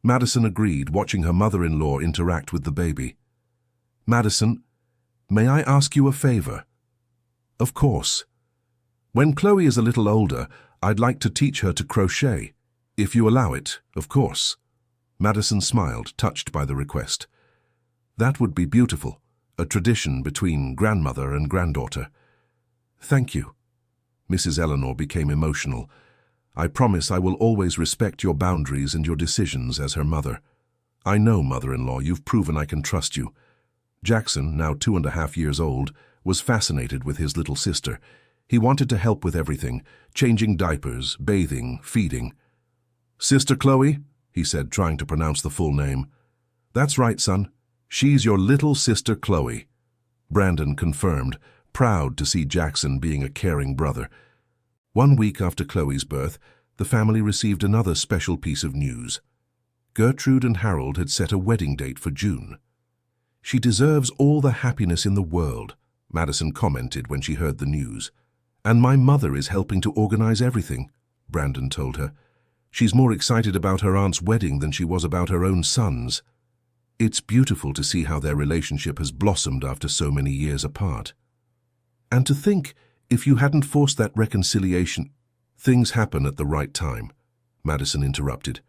Madison agreed, watching her mother-in-law interact with the baby. "Madison, may I ask you a favor?" "Of course." "When Chloe is a little older, I'd like to teach her to crochet. If you allow it, of course." Madison smiled, touched by the request. That would be beautiful, a tradition between grandmother and granddaughter. Thank you. Mrs. Eleanor became emotional. I promise I will always respect your boundaries and your decisions as her mother. I know, mother-in-law, you've proven I can trust you. Jackson, now 2.5 years old, was fascinated with his little sister. He wanted to help with everything, changing diapers, bathing, feeding. Sister Chloe, he said, trying to pronounce the full name. That's right, son. She's your little sister Chloe. Brandon confirmed, proud to see Jackson being a caring brother. 1 week after Chloe's birth, the family received another special piece of news. Gertrude and Harold had set a wedding date for June. She deserves all the happiness in the world, Madison commented when she heard the news. And my mother is helping to organize everything, Brandon told her. She's more excited about her aunt's wedding than she was about her own son's. It's beautiful to see how their relationship has blossomed after so many years apart. And to think, if you hadn't forced that reconciliation, things happen at the right time, Madison interrupted.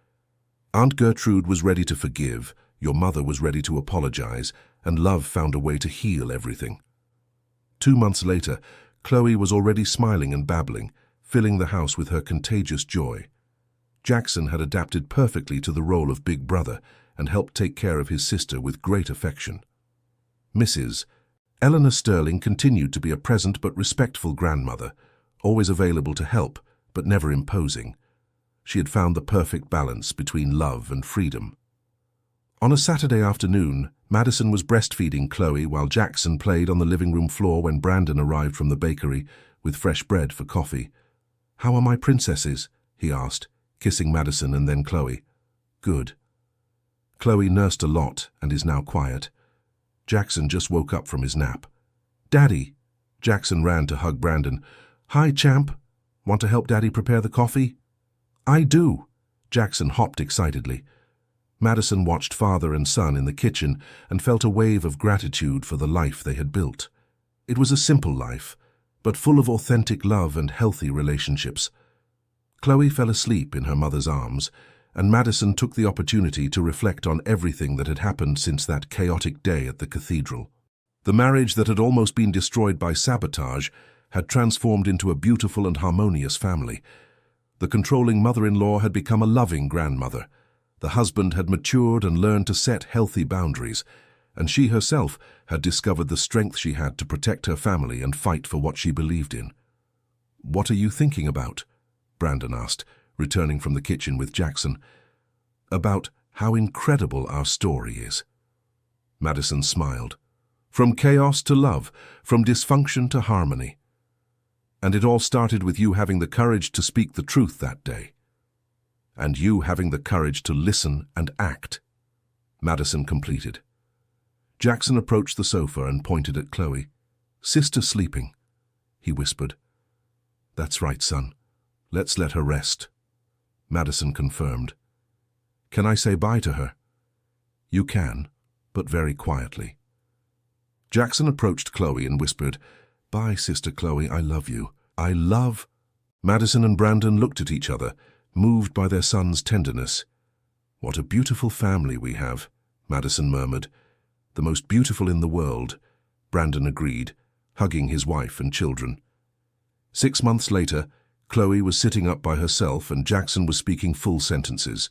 Aunt Gertrude was ready to forgive, your mother was ready to apologize, and love found a way to heal everything. 2 months later, Chloe was already smiling and babbling, filling the house with her contagious joy. Jackson had adapted perfectly to the role of big brother and helped take care of his sister with great affection. Mrs. Eleanor Sterling continued to be a present but respectful grandmother, always available to help, but never imposing. She had found the perfect balance between love and freedom. On a Saturday afternoon, Madison was breastfeeding Chloe while Jackson played on the living room floor when Brandon arrived from the bakery with fresh bread for coffee. "How are my princesses?" he asked, kissing Madison and then Chloe. "Good." Chloe nursed a lot and is now quiet. Jackson just woke up from his nap. "Daddy!" Jackson ran to hug Brandon. "Hi, champ. Want to help Daddy prepare the coffee?" "I do." Jackson hopped excitedly. Madison watched father and son in the kitchen and felt a wave of gratitude for the life they had built. It was a simple life, but full of authentic love and healthy relationships. Chloe fell asleep in her mother's arms, and Madison took the opportunity to reflect on everything that had happened since that chaotic day at the cathedral. The marriage that had almost been destroyed by sabotage had transformed into a beautiful and harmonious family. The controlling mother-in-law had become a loving grandmother. The husband had matured and learned to set healthy boundaries, and she herself had discovered the strength she had to protect her family and fight for what she believed in. "What are you thinking about?" Brandon asked, returning from the kitchen with Jackson. "About how incredible our story is." Madison smiled. "From chaos to love, from dysfunction to harmony. And it all started with you having the courage to speak the truth that day. And you having the courage to listen and act," Madison completed. Jackson approached the sofa and pointed at Chloe. "Sister sleeping," he whispered. "That's right, son. Let's let her rest," Madison confirmed. "Can I say bye to her?" "You can, but very quietly." Jackson approached Chloe and whispered, "Bye, Sister Chloe, I love you. I love—" Madison and Brandon looked at each other, moved by their son's tenderness. "What a beautiful family we have," Madison murmured. "The most beautiful in the world," Brandon agreed, hugging his wife and children. 6 months later, Chloe was sitting up by herself and Jackson was speaking full sentences.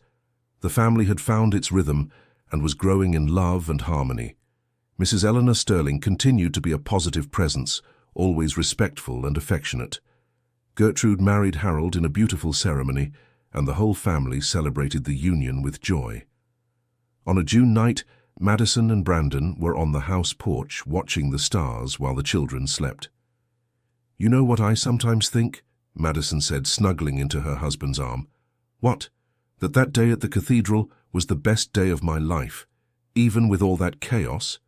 The family had found its rhythm and was growing in love and harmony. Mrs. Eleanor Sterling continued to be a positive presence, always respectful and affectionate. Gertrude married Harold in a beautiful ceremony, and the whole family celebrated the union with joy. On a June night, Madison and Brandon were on the house porch watching the stars while the children slept. "You know what I sometimes think?" Madison said, snuggling into her husband's arm. "What? That day at the cathedral was the best day of my life, even with all that chaos?"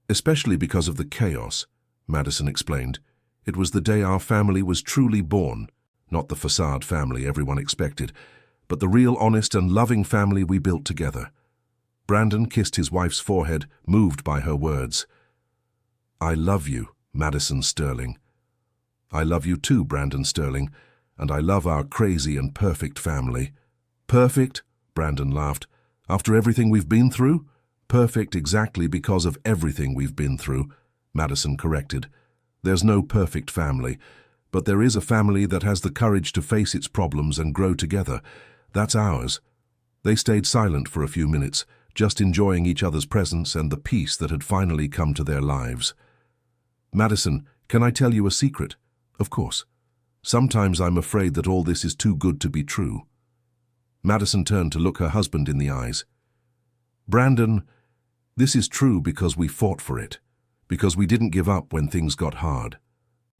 "Especially because of the chaos," Madison explained. "It was the day our family was truly born, not the facade family everyone expected, but the real honest and loving family we built together." Brandon kissed his wife's forehead, moved by her words. "I love you, Madison Sterling." "I love you too, Brandon Sterling, and I love our crazy and perfect family." "Perfect?" Brandon laughed. After everything we've been through? Perfect exactly because of everything we've been through, Madison corrected. There's no perfect family, but there is a family that has the courage to face its problems and grow together. That's ours. They stayed silent for a few minutes, just enjoying each other's presence and the peace that had finally come to their lives. Madison, can I tell you a secret? Of course. Sometimes I'm afraid that all this is too good to be true. Madison turned to look her husband in the eyes. Brandon, this is true because we fought for it, because we didn't give up when things got hard,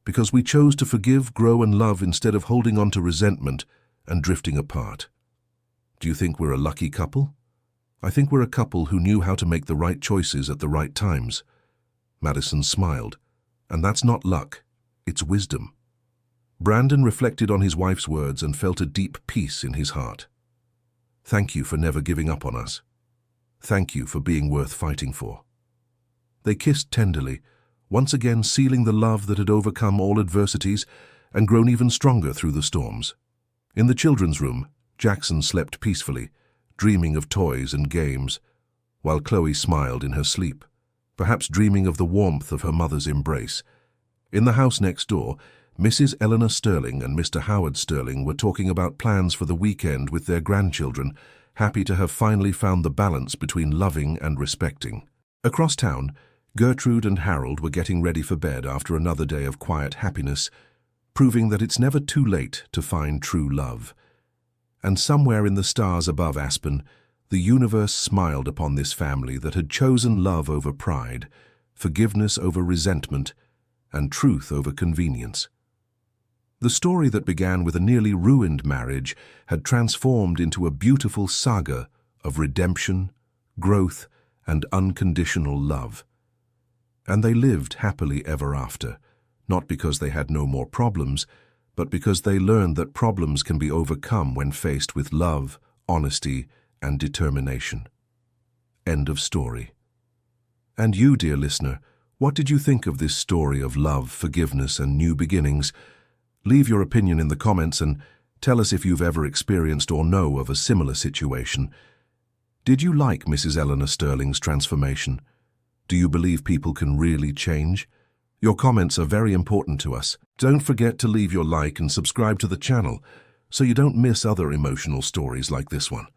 because we chose to forgive, grow, and love instead of holding on to resentment and drifting apart. Do you think we're a lucky couple? I think we're a couple who knew how to make the right choices at the right times. Madison smiled. And that's not luck, it's wisdom. Brandon reflected on his wife's words and felt a deep peace in his heart. Thank you for never giving up on us. Thank you for being worth fighting for. They kissed tenderly, once again sealing the love that had overcome all adversities and grown even stronger through the storms. In the children's room, Jackson slept peacefully, dreaming of toys and games, while Chloe smiled in her sleep, perhaps dreaming of the warmth of her mother's embrace. In the house next door, Mrs. Eleanor Sterling and Mr. Howard Sterling were talking about plans for the weekend with their grandchildren, happy to have finally found the balance between loving and respecting. Across town, Gertrude and Harold were getting ready for bed after another day of quiet happiness, proving that it's never too late to find true love. And somewhere in the stars above Aspen, the universe smiled upon this family that had chosen love over pride, forgiveness over resentment, and truth over convenience. The story that began with a nearly ruined marriage had transformed into a beautiful saga of redemption, growth, and unconditional love. And they lived happily ever after, not because they had no more problems, but because they learned that problems can be overcome when faced with love, honesty, and determination. End of story. And you, dear listener, what did you think of this story of love, forgiveness, and new beginnings? Leave your opinion in the comments and tell us if you've ever experienced or know of a similar situation. Did you like Mrs. Eleanor Sterling's transformation? Do you believe people can really change? Your comments are very important to us. Don't forget to leave your like and subscribe to the channel so you don't miss other emotional stories like this one.